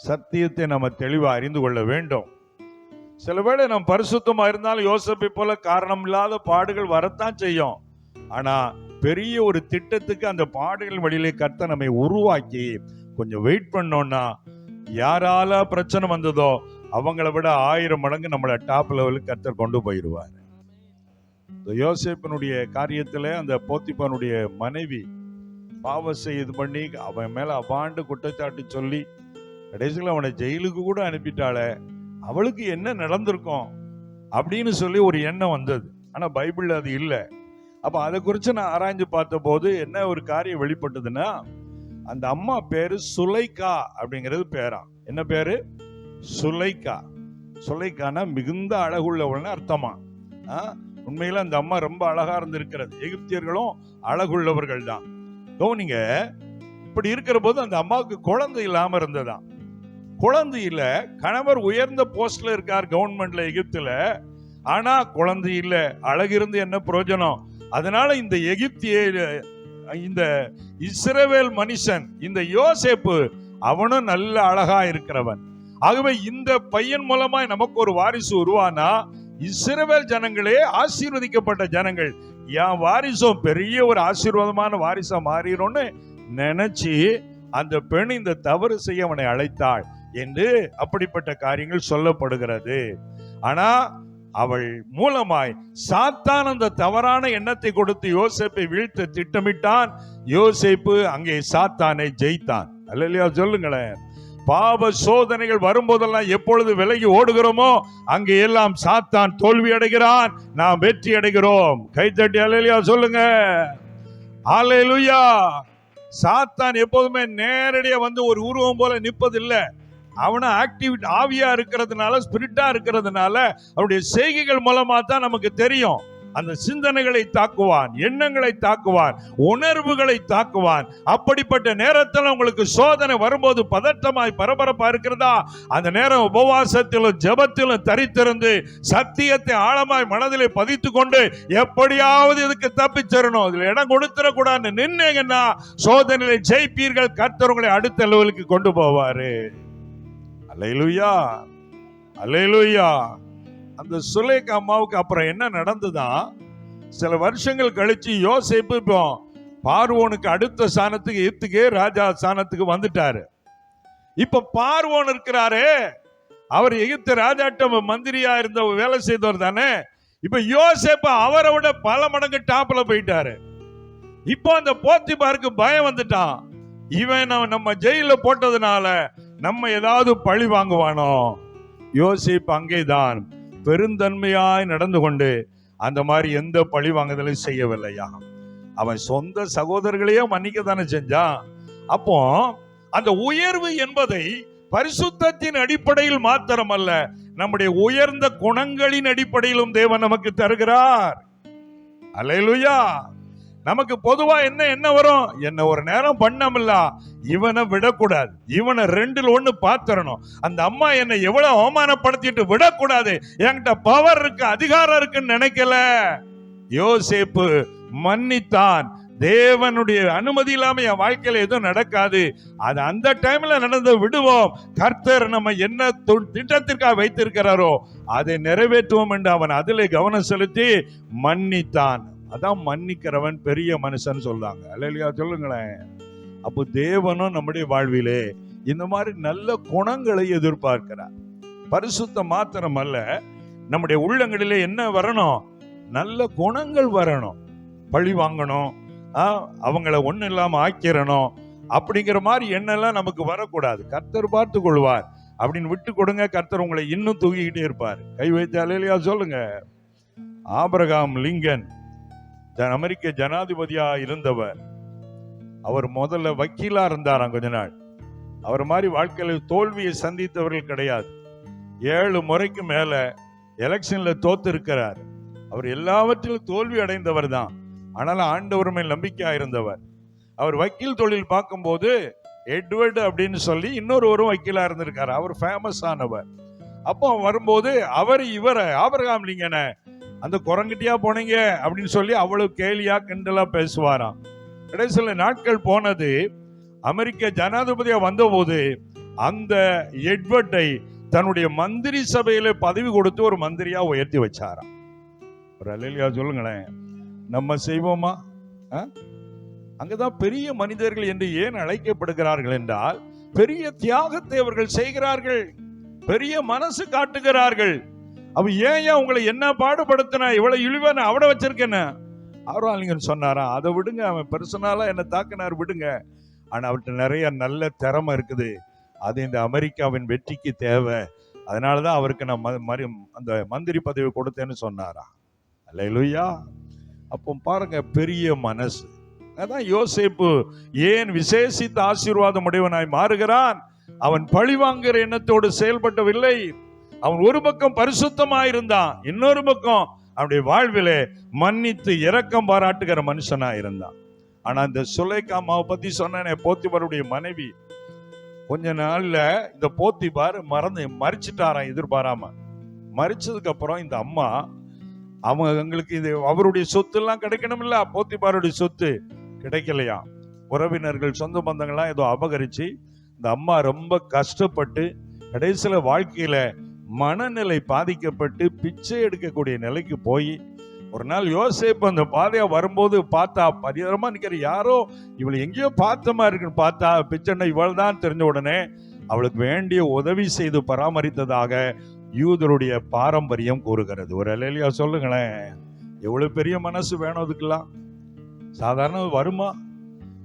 S1: சத்தியத்தை நம்ம தெளிவா அறிந்து கொள்ள வேண்டும். சில வேளை நம்ம பரிசுத்தமா இருந்தாலும் யோசேப்பை போல காரணம் இல்லாத பாடுகள் வரத்தான் செய்யும். ஆனா பெரிய ஒரு திட்டத்துக்கு அந்த பாடுகள் வழியிலே கர்த்தர் நம்மை உருவாக்கி கொஞ்சம் வெயிட் பண்ணோம்னா, யாரால பிரச்சனை வந்ததோ அவங்களை விட 1000 மடங்கு நம்மளை டாப் லெவலுக்கு கர்த்தர் கொண்டு போயிடுவார். யோசேப்பினுடைய காரியத்துல அந்த போத்திபானுடைய மனைவி பாவத்தை இது பண்ணி அவன் மேல அபாண்டு குற்றச்சாட்டு சொல்லி கடைசியில் அவனை ஜெயிலுக்கு கூட அனுப்பிட்டாளே, அவளுக்கு என்ன நடந்திருக்கும் அப்படின்னு சொல்லி ஒரு எண்ணம் வந்தது. ஆனா பைபிள் அது இல்லை. அப்ப அதை குறித்து நான் ஆராய்ஞ்சு பார்த்த போது என்ன ஒரு காரியம் வெளிப்பட்டதுன்னா, அந்த அம்மா பேரு சுலைக்கா அப்படிங்கிறது பேரா. என்ன பேரு? சுலைக்கா. சுலைக்கானா மிகுந்த அழகுள்ளவள்னு அர்த்தமா. உண்மையில அந்த அம்மா ரொம்ப அழகா இருந்திருக்கிறது. எகிப்தியர்களும் அழகுள்ளவர்கள் தான். நீங்க இப்படி இருக்கிற போது அந்த அம்மாவுக்கு குழந்தை இல்லாம இருந்ததாம். குழந்தை இல்ல, கணவர் உயர்ந்த போஸ்ட்ல இருக்கார் கவர்மெண்ட்ல எகிப்துல, ஆனா குழந்தை இல்ல. அழகு இருந்து என்ன பிரயோஜனம்? அதனால இந்த இந்த இஸ்ரவேல் மனுஷன், இந்த யோசேப்பு, அவனும் நல்ல அழகா இருக்கிறவன். ஆகவே இந்த பையன் மூலமா நமக்கு ஒரு வாரிசு உருவானா, இஸ்ரவேல் ஜனங்களே ஆசீர்வதிக்கப்பட்ட ஜனங்கள், என் வாரிசும் பெரிய ஒரு ஆசீர்வாதமான வாரிசா மாறிடும்னு நினைச்சு அந்த பெண் இந்த தவறு செய்ய அவனை அழைத்தாள் என்று அப்படிப்பட்ட காரியங்கள் சொல்லப்படுகிறது. ஆனா அவள் மூலமாய் சாத்தான் அந்த தவறான எண்ணத்தை கொடுத்து யோசேப்பை வீழ்த்த திட்டமிட்டான். யோசேப்பு அங்கே சாத்தானை ஜெயித்தான். அல்லேலூயா சொல்லுங்களேன். பாவ சோதனைகள் வரும்போதெல்லாம் எப்பொழுது விலகி ஓடுகிறோமோ அங்கே எல்லாம் சாத்தான் தோல்வி அடைகிறான், நாம் வெற்றி அடைகிறோம். கைத்தட்டி அல்லேலூயா சொல்லுங்க. அல்லேலூயா. சாத்தான் எப்போதுமே நேரடியா வந்து ஒரு உருவம் போல நிற்பதில்லை. அவனை ஆக்டிவிட்டி ஆவியா இருக்கிறதுனால, ஸ்பிரிட்டா இருக்கிறதுனால அவருடைய செய்கைகள் மூலமா தான் நமக்கு தெரியும். அந்த சிந்தனைகளை தாக்குவான், எண்ணங்களை தாக்குவான், உணர்வுகளை தாக்குவான். அப்படிப்பட்ட நேரத்தில் உங்களுக்கு சோதனை வரும்போது பதட்டமாய் பரபரப்பா இருக்கிறதா, அந்த நேரம் உபவாசத்திலும் ஜெபத்திலும் தரித்திருந்து சத்தியத்தை ஆழமாய் மனதிலே பதித்து கொண்டு எப்படியாவது இதுக்கு தப்பிச்சிடணும், இதுல இடம் கொடுத்துடக்கூடாது நின்னீங்கன்னா சோதனையை ஜெயிப்பீர்கள். கர்த்தர் உங்களை அடுத்த லெவலுக்கு கொண்டு போவாரு. அல்லேலூயா, அல்லேலூயா. அந்த சுலேகா அம்மாவுக்கு அப்புறம் என்ன நடந்துதான், சில வருஷங்கள் கழிச்சு யோசேப்பு இப்போ பார்வோனுக்கு அடுத்த ஸ்தானத்துக்கு, எகிப்துக்கே ராஜா ஸ்தானத்துக்கு வந்துட்டாரு. இப்ப பார்வோன் இருக்கிறாரு, அவர் எகிப்து ராஜாட்டம் மந்திரியா இருந்த வேலை செய்தவர் தானே. இப்ப யோசேப்பு அவரை விட பல மடங்கு டாப்ல போயிட்டாரு. இப்போ அந்த போத்திபாருக்கு பயம் வந்துட்டான். இவன் நம்ம ஜெயில போட்டதுனால நம்ம ஏதாவது பழி வாங்குவானோ. யோசேப்பு அங்கேதான் பெருந்தன்மையாய் நடந்து கொண்டு அந்த மாதிரி எந்த பழி வாங்குதலையும் செய்யவில்லையா. அவன் சொந்த சகோதரர்களையே மன்னிக்க தானே செஞ்சான். அப்போ அந்த உயர்வு என்பதை பரிசுத்தத்தின் அடிப்படையில் மாத்திரமல்ல, நம்முடைய உயர்ந்த குணங்களின் அடிப்படையிலும் தேவன் நமக்கு தருகிறார். அல்லேலூயா. நமக்கு பொதுவா என்ன வரும், என்ன ஒரு நேரம் பண்ணமில்ல, இவனை விடக்கூடாது, இவனை 2ல் 1 பாத்துறணும். அந்த அம்மா என்னை எவ்வளவு அவமானப்படுத்திட்டு விடக்கூடாது, என்கிட்ட பவர் இருக்கு, அதிகாரம் இருக்குன்னு நினைக்கல. யோசேப்பு மன்னித்தான். தேவனுடைய அனுமதி இல்லாம என் வாழ்க்கையில எதுவும் நடக்காது, அது அந்த டைம்ல நடந்து விடுவோம். கர்த்தர் நம்ம என்ன திட்டத்திற்காக வைத்திருக்கிறாரோ அதை நிறைவேற்றுவோம் என்று அவன் அதிலே கவனம் செலுத்தி மன்னித்தான். அதான் மன்னிக்கிறவன் பெரிய மனுஷன் சொல்றாங்க. அல்லேலூயா சொல்லுங்களேன். அப்போ தேவனும் நம்முடைய வாழ்விலே இந்த மாதிரி நல்ல குணங்களை எதிர்பார்க்கிறார். பரிசுத்தம் மாத்திரம் அல்ல, நம்முடைய உள்ளங்களிலே என்ன வரணும், நல்ல குணங்கள் வரணும். பழி வாங்கணும், அவங்கள ஒண்ணு இல்லாம ஆக்கிரணும் அப்படிங்கிற மாதிரி எண்ணெல்லாம் நமக்கு வரக்கூடாது. கர்த்தர் பார்த்து கொள்வார் அப்படின்னு விட்டு கொடுங்க. கர்த்தர் உங்களை இன்னும் தூக்கிக்கிட்டே இருப்பார். கை வைத்து அல்லேலூயா சொல்லுங்க. ஆபிரகாம் லிங்கன் அமெரிக்க ஜனாதிபதியா இருந்தவர். அவர் முதல்ல வக்கீலா இருந்தாராம் கொஞ்ச நாள். அவர் மாதிரி வாழ்க்கையில தோல்வியை சந்தித்தவர்கள் கிடையாது. 7 முறைக்கு மேல எலெக்ஷன்ல தோத்து இருக்கிறார். அவர் எல்லாவற்றிலும் தோல்வி அடைந்தவர் தான். ஆனாலும் ஆண்டவர் மேல் நம்பிக்கையா இருந்தவர். அவர் வக்கீல் தொழில் பார்க்கும்போது எட்வர்டு அப்படின்னு சொல்லி இன்னொருவரும் வக்கீலா இருந்திருக்காரு. அவர் ஃபேமஸ் ஆனவர். அப்போ வரும்போது அவர் இவரை ஆபிரகாம் நீங்க அந்த குரங்கிட்டியா போனீங்க அப்படின்னு சொல்லி அவ்வளவு கேலியா கிண்டலா பேசுவாராம். கடைசில நாட்கள் போனது, அமெரிக்க ஜனாதிபதியா வந்தபோது அந்த எட்வர்டை தன்னுடைய மந்திரி சபையில பதவி கொடுத்து ஒரு மந்திரியா உயர்த்தி வச்சாராம். ஒரு அல்லேலூயா சொல்லுங்களேன். நம்ம செய்வோமா? அங்கதான் பெரிய மனிதர்கள் என்று ஏன் அழைக்கப்படுகிறார்கள் என்றால், பெரிய தியாகத்தை அவர்கள் செய்கிறார்கள், பெரிய மனசு காட்டுகிறார்கள். அவ ஏன் உங்களை என்ன பாடுபடுத்தின, இவ்வளவு இழிவான அவட வச்சிருக்கேன்னு ஆரோலிங்கன் சொன்னாரா, அதை விடுங்க, அவன் பர்சனலா என்ன தாக்கினார் விடுங்க, ஆனா அவர்கிட்ட நிறைய நல்ல திறமை இருக்குது, அது இந்த அமெரிக்காவின் வெற்றிக்கு தேவை, அதனாலதான் அவருக்கு நான் அந்த மந்திரி பதவி கொடுத்தேன்னு சொன்னாரா. அல்லேலூயா. அப்போ பாருங்க, பெரிய மனசு. அதான் யோசேப்பு ஏன் விசேஷித்த ஆசீர்வாதம் உடையவனாய் மாறுகிறான். அவன் பழிவாங்குற எண்ணத்தோடு செயல்பட்டவில்லை. அவன் ஒரு பக்கம் பரிசுத்தமாயிருந்தான், இன்னொரு பக்கம் அவனுடைய வாழ்விலே மன்னித்து இரக்கம் பாராட்டுகிற மனுஷனா இருந்தான். ஆனா இந்த சுலேக்காமாவை பத்தி சொன்ன போத்திபாருடைய மனைவி, கொஞ்ச நாள்ல இந்த போத்திபார் மறிச்சிட்டாராம். எதிர்பாராம மறிச்சதுக்கு அப்புறம் இந்த அம்மா, அவங்களுக்கு இது அவருடைய சொத்து எல்லாம் கிடைக்கணும் இல்ல, போத்திபாருடைய சொத்து கிடைக்கலையா, உறவினர்கள் சொந்த பந்தங்கள்லாம் ஏதோ அபகரிச்சு இந்த அம்மா ரொம்ப கஷ்டப்பட்டு கடைசியில வாழ்க்கையில மனநிலை பாதிக்கப்பட்டு பிச்சை எடுக்கக்கூடிய நிலைக்கு போய், ஒரு நாள் யோசேப்பு அந்த பாதையா வரும்போது பார்த்தா பரிதாரமா நிக்கிற யாரோ இவளை எங்கேயோ பார்த்த மாதிரி இருக்குன்னு பார்த்தா, பிச்சை இவள் தான் தெரிஞ்ச உடனே அவளுக்கு வேண்டிய உதவி செய்து பராமரித்ததாக யூதருடைய பாரம்பரியம் கூறுகிறது. ஒரு அல்லேலூயா சொல்லுங்களேன். எவ்வளவு பெரிய மனசு வேணும் அதுக்கெல்லாம். சாதாரண வருமா?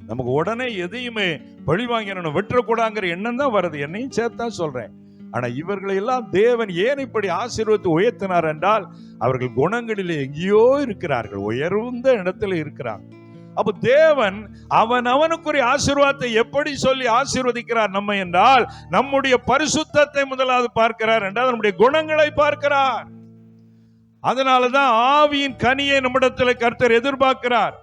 S1: நமக்கு உடனே எதையுமே பழி வாங்கிடணும், வெற்றக்கூடாங்கிற எண்ணம் தான் வருது, என்னையும் சேர்த்தா சொல்றேன். ஆனா இவர்களை எல்லாம் தேவன் ஏன் இப்படி ஆசீர்வதித்து உயர்த்தினார் என்றால், அவர்கள் குணங்களிலே எங்கேயோ இருக்கிறார்கள், உயர்ந்த இடத்துல இருக்கிறாங்க. அப்ப தேவன் அவனுக்குரிய ஆசீர்வாதத்தை எப்படி சொல்லி ஆசீர்வதிக்கிறார் நம்ம என்றால், நம்முடைய பரிசுத்தத்தை முதலாவது பார்க்கிறார், என்றால் நம்முடைய குணங்களை பார்க்கிறார். அதனாலதான் ஆவியின் கனியை நம்மிடத்தில் கர்த்தர் எதிர்பார்க்கிறார்.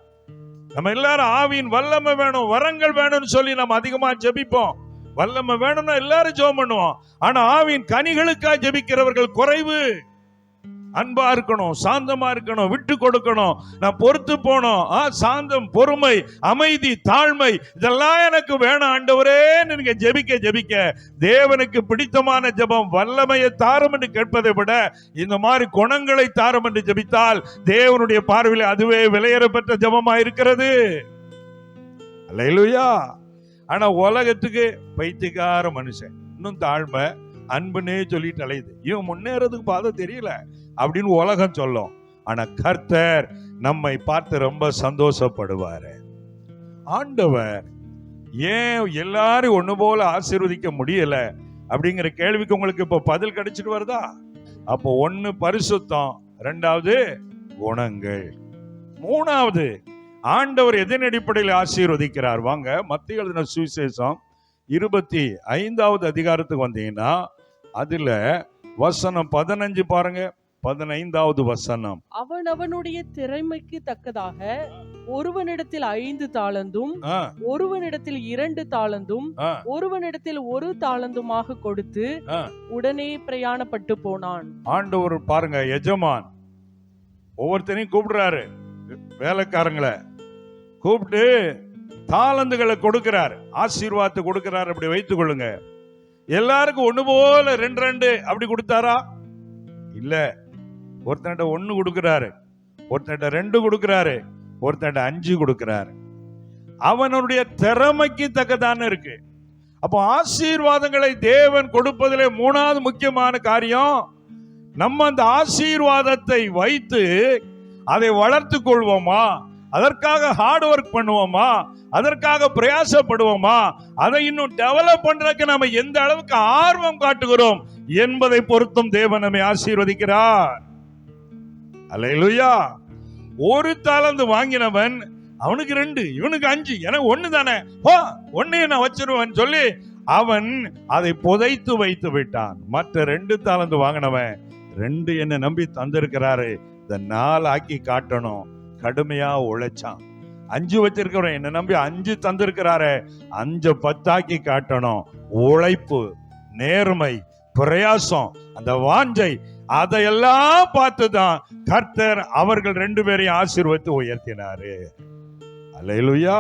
S1: நம்ம எல்லாரும் ஆவியின் வல்லமை வேணும், வரங்கள் வேணும்னு சொல்லி நம்ம அதிகமா ஜெபிப்போம். வல்லமை வேணும்னா எல்லாரும் ஜெபம் பண்ணுவோம். ஆனா ஆவியின் கனிகளுக்காக ஜெபிக்கிறவர்கள் குறைவு. அன்பா இருக்கணும், சாந்தமா இருக்கணும், விட்டு கொடுக்கணும், நான் பொறுத்து போனோம், சாந்தம், பொறுமை, அமைதி, தாழ்மை, இதெல்லாம் எனக்கு வேணும் ஆண்டவரே நீங்க ஜெபிக்க ஜெபிக்க தேவனுக்கு பிடித்தமான ஜெபம் வல்லமையை தாரும் என்று கேட்பதை விட இந்த மாதிரி குணங்களை தாரும் என்று ஜெபித்தால் தேவனுடைய பார்வையில் அதுவே விலையேறப்பட்ட ஜெபமா இருக்கிறது. அல்லேலூயா. ஆனா உலகத்துக்கு பைத்தியக்கார மனுஷன், இன்னும் தாழ்மை அன்புன்னே சொல்லிட்டு அலையுது, இவன் முன்னேறதுக்கு பாதை தெரியல அப்படின்னு உலகம் சொல்லும். ஆனா கர்த்தர் நம்மை பார்த்து ரொம்ப சந்தோஷப்படுவாரு. ஆண்டவர் ஏன் எல்லாரும் ஒண்ணு போல ஆசீர்வதிக்க முடியல அப்படிங்கிற கேள்விக்கு உங்களுக்கு இப்ப பதில் கிடைச்சிட்டு வருதா? அப்போ ஒண்ணு பரிசுத்தம், இரண்டாவது குணங்கள், மூணாவது ஆண்டவர் எதன் அடிப்படையில் ஆசீர்வதிக்கிறார். வாங்க மத்திய எழுதின சுவிசேஷம் 25வது அதிகாரத்துக்கு வந்தீங்கன்னா அதுல வசனம் 15 பாருங்க. 15வது வசனம்.
S2: அவனுடைய திறமைக்கு தக்கதாக ஒருவனிடத்தில் 5 தாலந்தும் ஒருவனிடத்தில் 2 தாலந்தும் ஒருவனிடத்தில் 1 தாலந்துமாக கொடுத்து உடனே பிரயாணப்பட்டு போனான்.
S1: ஆண்டவர் பாருங்க, எஜமான் ஒவ்வொருத்தரையும் கூப்பிடுறாரு, வேலைக்காரங்களை கூப்பிட்டு தாலந்துகளை கொடுக்கிறார், ஆசீர்வாதத்தை கொடுக்கிறார். அப்படி வைத்துக் கொள்ளுங்க. எல்லாருக்கும் ஒண்ணு போல 2 அப்படி கொடுத்தாரா? இல்ல. ஒருத்தன்ட்ட 1 கொடுக்கிறாரு, ஒருத்தன்ட்ட 2 கொடுக்கிறாரு, ஒருத்தன்ட்ட 5 கொடுக்கிறாரு. அவனுடைய திறமைக்கு தக்கதான இருக்கு. அப்போ ஆசீர்வாதங்களை தேவன் கொடுப்பதிலே 3வது முக்கியமான காரியம், நம்ம அந்த ஆசீர்வாதத்தை வைத்து அதை வளர்த்து கொள்வோமா, அதற்காக ஹார்ட் ஒர்க் பண்ணுவோமா, அதற்காக பிரயாசப்படுவோமா, அதை இன்னும் டெவலப் பண்றதுக்கு நாம எந்த அளவுக்கு ஆர்வம் காட்டுகிறோம் என்பதை பொறுத்தும் தேவன் நம்மை ஆசீர்வதிக்கிறார். அல்லேலூயா. 1 தாலந்து வாங்கினவன் அவனுக்கு 2, இவனுக்கு 5, எனக்கு 1 தானே, 1 நான் வச்சிருவேன் சொல்லி அவன் அதை புதைத்து வைத்து விட்டான். மற்ற 2 தாலந்து வாங்கினவன் 2 என்ன நம்பி தந்திருக்கிறாரு, இதை 4 ஆக்கி காட்டணும், கடுமையா உழைச்சான். 5 வச்சிருக்கிறவன் என்ன நம்பி 5 தந்திருக்கிறாரு, 5 10 ஆக்கி காட்டணும். உழைப்பு, நேர்மை, பிரயாசம், அந்த வாஞ்சை, அதையெல்லாம் பார்த்துதான் கர்த்தர் அவர்கள் 2 பேரையும் ஆசீர்வதித்து உயர்த்தினாரு. அல்லேலூயா.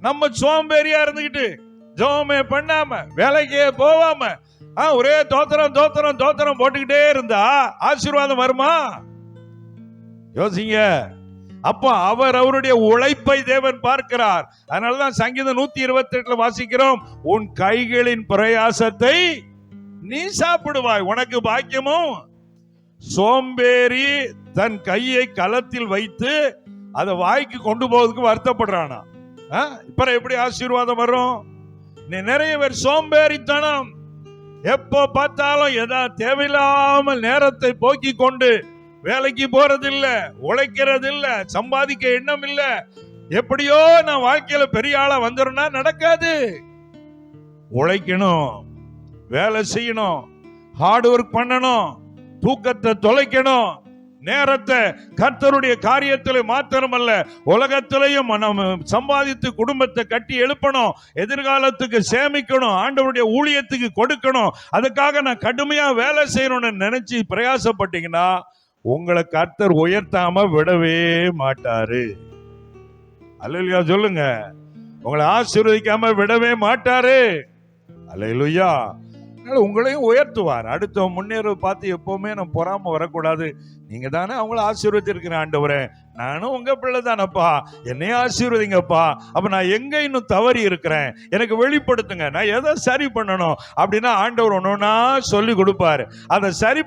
S1: நம்ம சோம்பேறியா இருந்துகிட்டு ஜெபமே பண்ணாம வேலைக்கே போவாம ஒரே தோத்திரம் தோத்திரம் தோத்திரம் போட்டுக்கிட்டே இருந்தா ஆசீர்வாதம் வருமா? யோசிங்க. அப்ப அவருடைய உழைப்பை தேவன் பார்க்கிறார். அதனாலதான் சங்கீதம் 128 வாசிக்கிறோம், உன் கைகளின் பிரயாசத்தை நீ சாப்பிடுவாய், உனக்கு பாக்கியமும். சோம்பேறி தன் கையை களத்தில் வைத்து அதை வாய்க்கு கொண்டு போவதுக்கு வருத்தப்படுறானா? இப்ப எப்படி ஆசீர்வாதம் வரும்? நீ நிறைய பேர் சோம்பேறித்தனம், எப்போ பார்த்தாலும் ஏதாவது தேவையில்லாமல் நேரத்தை போக்கி கொண்டு வேலைக்கு போறதில்ல, உழைக்கிறதில்ல, சம்பாதிக்க எண்ணம் இல்ல. எப்படியோ நான் வாழ்க்கையில பெரிய ஆளா வந்துடும்னா நடக்காது. உழைக்கணும், வேலை செய்யணும், ஹார்ட் ஒர்க் பண்ணணும், தூக்கத்தை தொலைக்கணும், நேரத்தை கர்த்தருடைய காரியத்திலே மாத்திரமல்ல உலகத்திலையும் நம்ம சம்பாதித்து குடும்பத்தை கட்டி எழுப்பணும், எதிர்காலத்துக்கு சேமிக்கணும், ஆண்டவருடைய ஊழியத்துக்கு கொடுக்கணும். அதுக்காக நான் கடுமையா வேலை செய்யணும்னு நினைச்சு பிரயாசப்பட்டீங்கன்னா உங்களை கர்த்தர் உயர்த்தாம விடவே மாட்டாரு. அல்லேலூயா சொல்லுங்க. உங்களை ஆசீர்வதிக்காம விடவே மாட்டாரு. அல்லேலூயா. உங்களையும் உயர்த்துவார். அடுத்த முன்னேற பார்த்து எப்பவுமே நம்ம பொறாம வரக்கூடாது. நீங்க தானே அவங்கள ஆசீர்வதிருக்கிற ஆண்டவரே, நானும் உங்க பிள்ளை தானப்பா, என்னைய ஆசீர்வதிங்கப்பா. அப்ப நான் எங்க இன்னும் தவறி இருக்கிறேன், எனக்கு வெளிப்படுத்துங்க, நான் எதை சரி பண்ணணும் அப்படின்னா ஆண்டவர் ஒன்னொன்னா சொல்லி கொடுப்பாரு. அதை சரி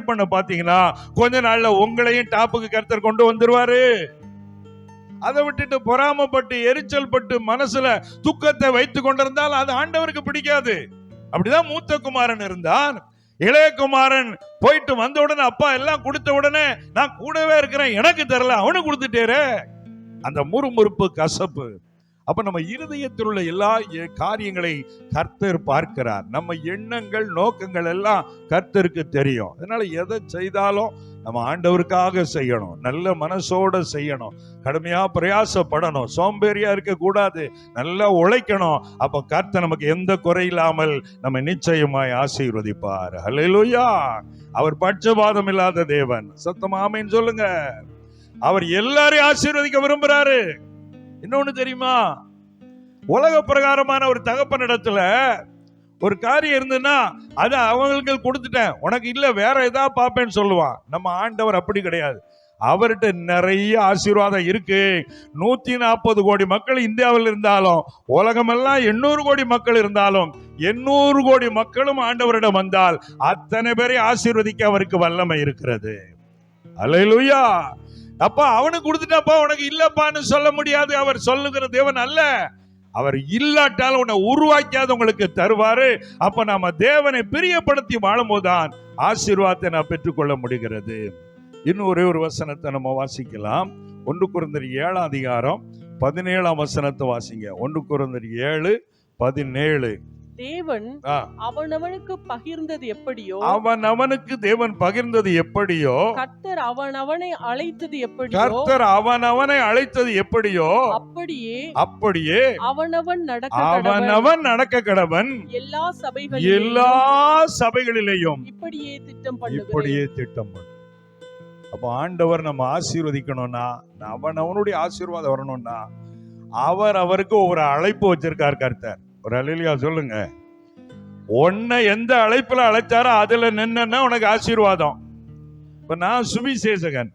S1: பண்ண பாத்தீங்கன்னா கொஞ்ச நாள்ல உங்களையும் டாப்புக்கு கர்த்தர் கொண்டு வந்துருவாரு. அதை விட்டுட்டு பொறாமப்பட்டு எரிச்சல் பட்டு மனசுல துக்கத்தை வைத்து கொண்டிருந்தால் அது ஆண்டவருக்கு பிடிக்காது. அப்படிதான் மூத்த குமாரன் இருந்தான். இளைய குமாரன் போயிட்டு வந்த உடனே அப்பா எல்லாம் கொடுத்த உடனே நான் கூடவே இருக்கிறேன், எனக்கு தரல, அவனுக்கு கொடுத்துட்டேரே, அந்த முறுமுறுப்பு, கசப்பு. அப்ப நம்ம இருதயத்தில் உள்ள எல்லா காரியங்களை கர்த்தர் பார்க்கிறார். நம்ம எண்ணங்கள், நோக்கங்கள் எல்லாம் கர்த்தருக்கு தெரியும். அதனால எதை செய்தாலும் நம்ம ஆண்டவருக்காக செய்யணும், நல்ல மனசோட செய்யணும், கடுமையா பிரயாசப்படணும், சோம்பேறியா இருக்க கூடாது, நல்லா உழைக்கணும். அப்ப கர்த்தர் நமக்கு எந்த குறையில்லாமல் நம்ம நிச்சயமாய் ஆசீர்வதிப்பார். அல்லேலூயா. அவர் பட்சபாதம் இல்லாத தேவன். சத்தமா ஆமென் சொல்லுங்க. அவர் எல்லாரையும் ஆசீர்வதிக்க விரும்புறாரு. இன்னொன்னு தெரியுமா, உலக பிரகாரமான ஒரு தகப்பனிடத்துல ஒரு காரியம் இருந்ததுன்னா அது அவங்களுக்கு கொடுத்துட்டேன், உனக்கு இல்ல வேற ஏதாவது பார்ப்பேன்னு சொல்லுவான். நம்ம ஆண்டவர் அப்படி கிடையாது. அவர்கிட்ட நிறைய ஆசீர்வாதம் இருக்கு. 140 கோடி மக்கள் இந்தியாவில் இருந்தாலும், உலகமெல்லாம் 800 கோடி மக்கள் இருந்தாலும், 800 கோடி மக்களும் ஆண்டவரிடம் வந்தால் அத்தனை பேரை ஆசீர்வதிக்க அவருக்கு வல்லமை இருக்கிறது. அல்லேலூயா. அப்பா அவனுக்கு கொடுத்துட்டாப்பா உனக்கு இல்லப்பான்னு சொல்ல முடியாது. அவர் சொல்லுகிற தேவன் அல்ல. அவர் இல்லாட்டாலும் உன்னை உருவாக்கியாத உங்களுக்கு தருவாரு. அப்ப நாம தேவனை பிரியப்படுத்தி வாழும் போதுதான் ஆசீர்வாதத்தை நான் பெற்றுக்கொள்ள முடிகிறது. இன்னும் ஒரே ஒரு வசனத்தை நம்ம வாசிக்கலாம். 1 கொரிந்தியர் 7 அதிகாரம் 17 வசனத்தை வாசிங்க. 1 கொரிந்தியர் 7:17.
S2: தேவன் அவனவனுக்கு பகிர்ந்தது எப்படியோ,
S1: அவனவனுக்கு தேவன் பகிர்ந்தது எப்படியோ,
S2: கர்த்தர் அவனவனை அழைத்தது எப்படியோ,
S1: கர்த்தர் அவனவனை அழைத்தது எப்படியோ அப்படியே அவனவன் நடக்க கடவன். எல்லா சபைகளிலேயும் இப்படியே திட்டம் பண்ணு. அப்ப ஆண்டவர் நம்ம ஆசீர்வதிக்கணும்னா, அவனவனுடைய ஆசீர்வாதம் வரணும்னா அவருக்கு ஒரு அழைப்பு வச்சிருக்கார் கர்த்தர். ஒரு அல்லேலூயா சொல்லுங்க. உன்னை எந்த அழைப்புல அழைச்சாரோ அதுல நின்னா உனக்கு ஆசீர்வாதம். இப்ப நான் சுவிசேஷகன்,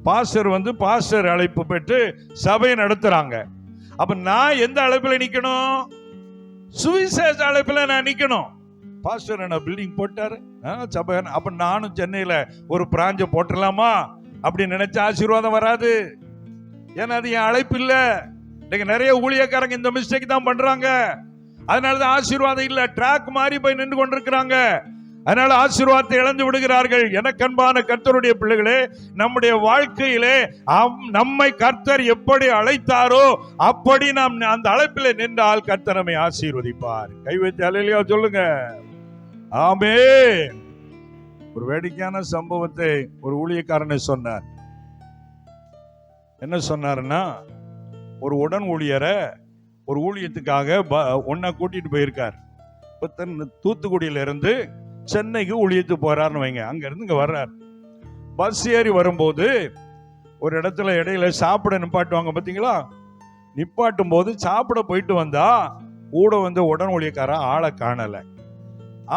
S1: பாஸ்டர் அழைப்பு பெற்று சபையை நடத்துறாங்க. அப்ப நான் எந்த அழைப்புல நிக்கணும்? சுவிசேஷ அழைப்புல நான் நிக்கணும். பாஸ்டர் என்ன பில்டிங் போட்டாரு, சபை, அப்ப நானும் சென்னையில ஒரு பிராஞ்ச போட்டுடலாமா அப்படின்னு நினைச்ச ஆசீர்வாதம் வராது. ஏன்னா அது என் அழைப்பு இல்ல. நிறைய ஊழியக்காரங்க இந்த மிஸ்டேக் தான் பண்றாங்க. அதனாலதான் ஆசீர்வாதம் இல்ல, ட்ராக் மாறி போய் நின்று கொண்டிருக்கிறாங்க. அதனால ஆசீர்வாதத்தை இழந்து விடுகிறார்கள். எனக்கன்பான கர்த்தருடைய பிள்ளைகளே, நம்முடைய வாழ்க்கையிலே நம்மை கர்த்தர் எப்படி அழைத்தாரோ அப்படி நாம் அந்த அழைப்பிலே நின்றால் கர்த்தர் நம்மை ஆசீர்வதிப்பார். கை வைத்து அல்லேலூயா சொல்லுங்க. ஆமென். ஒரு வேடிக்கையான சம்பவத்தை ஒரு ஊழியக்காரனை சொன்னார். என்ன சொன்னாருன்னா, ஒரு உடன் ஊழியரை ஒரு ஊழியத்துக்காக ஒன்ன கூட்டிட்டு போயிருக்கார். இப்ப தூத்துக்குடியில இருந்து சென்னைக்கு ஊழியத்து போறாருன்னு வைங்க. அங்க இருந்து இங்க வர்றாரு. பஸ் ஏறி வரும்போது ஒரு இடத்துல இடையில சாப்பிட நிப்பாட்டுவாங்க பாத்தீங்களா? நிப்பாட்டும் போது சாப்பிட போயிட்டு வந்தா கூட வந்து உடன் ஊழியக்காரன் ஆளை காணல.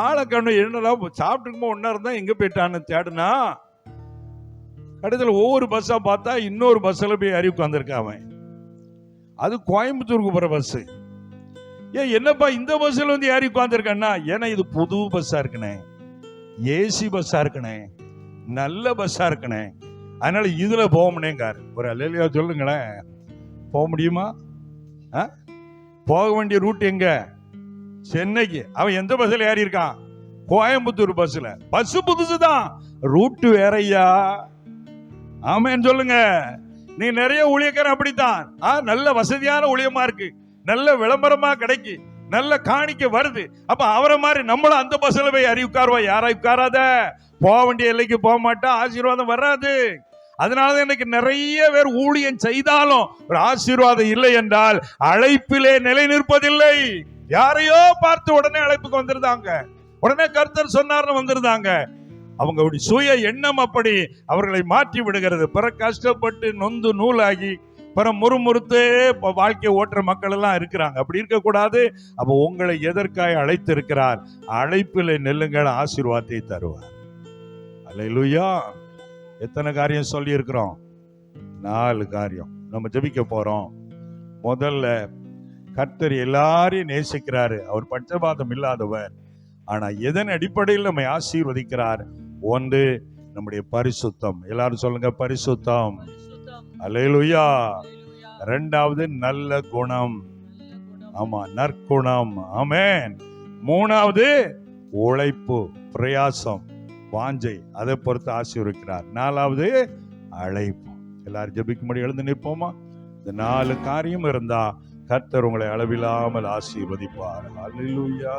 S1: ஆளை காண என்னடா சாப்பிட்டு ஒன்னா இருந்தா எங்க போயிட்டான்னு தேடுனா கடைசியில் ஒவ்வொரு பஸ்ஸா பார்த்தா இன்னொரு பஸ்ல போய் ஏறி உட்கார்ந்திருக்கான் அவன். அது கோயம்புத்தூருக்கு போற பஸ். ஏன் என்னப்பா இந்த பஸ்ல வந்து ஏறி உட்கார்ந்திருக்கா? ஏன்னா இது புது பஸ்ஸா இருக்குனே, ஏசி பஸ்ஸா இருக்குனே, நல்ல பஸ்ஸா இருக்குனே, அதனால இதுல போக முடியுங்காரு. ஒரு அல்லேலூயா சொல்லுங்களேன். போக முடியுமா? போக வேண்டிய ரூட் எங்க? சென்னைக்கு. அவன் எந்த பஸ்ல ஏறி இருக்கான்? கோயம்புத்தூர் பஸ்ல. பஸ் புதுசுதான், ரூட் வேறையா. ஆமென் சொல்லுங்க. நீ நிறைய ஊழியக்காரன் அப்படித்தான். நல்ல வசதியான ஊழியமா இருக்கு, நல்ல விளம்பரமா கிடைக்கு, நல்ல காணிக்க வருது. அப்ப அவரை மாதிரி நம்மளும் அந்த பஸ்ல போய் ஏறி உட்காருவா? யாரா உட்காராத. போக வேண்டிய எல்லைக்கு போக மாட்டா, ஆசீர்வாதம் வராது. அதனாலதான் இன்னைக்கு நிறைய பேர் ஊழியம் செய்தாலும் ஒரு ஆசீர்வாதம் இல்லை என்றால் அழைப்பிலே நிலை நிற்பதில்லை. யாரையோ பார்த்து உடனே அழைப்புக்கு வந்திருந்தாங்க, உடனே கர்த்தர் சொன்னார்னு வந்திருந்தாங்க. அவங்க சுய எண்ணம் அப்படி அவர்களை மாற்றி விடுகிறது. பிற கஷ்டப்பட்டு நொந்து நூலாகி பிற முறுமுறுத்து வாழ்க்கையை ஓட்டுற மக்கள் எல்லாம் இருக்கிறாங்க. அப்படி இருக்கக்கூடாது. அப்ப உங்களை எதற்காக அழைத்து இருக்கிறார்? அழைப்பில் நெல்லுங்கள், ஆசீர்வாதத்தை தருவார். அல்லேலூயா. எத்தனை காரியம் சொல்லி இருக்கிறோம்? 4 காரியம் நம்ம ஜெபிக்க போறோம். முதல்ல, கர்த்தர் எல்லாரையும் நேசிக்கிறாரு, அவர் பட்சபாதம் இல்லாதவர். ஆனா எதன் அடிப்படையில் நம்மை ஆசீர்வதிக்கிறார்? ஒன்று, நம்முடைய பரிசுத்தம். எல்லாரும் சொல்லுங்க, பரிசுத்தம். அல்லேலூயா. 2வது, நல்ல குணம். ஆமா, நற்குணம். ஆமென். 3வது, உழைப்பு, பிரயாசம், வாஞ்சை, அதை பொறுத்து ஆசீர்வதிக்கிறார். 4வது, அழைப்பு. எல்லாரும் ஜெபிக்கும்படி எழுந்து நிற்போமா? இந்த 4 காரியம் இருந்தா கர்த்தர் உங்களை அளவில்லாமல் ஆசீர்வதிப்பார். அல்லேலூயா.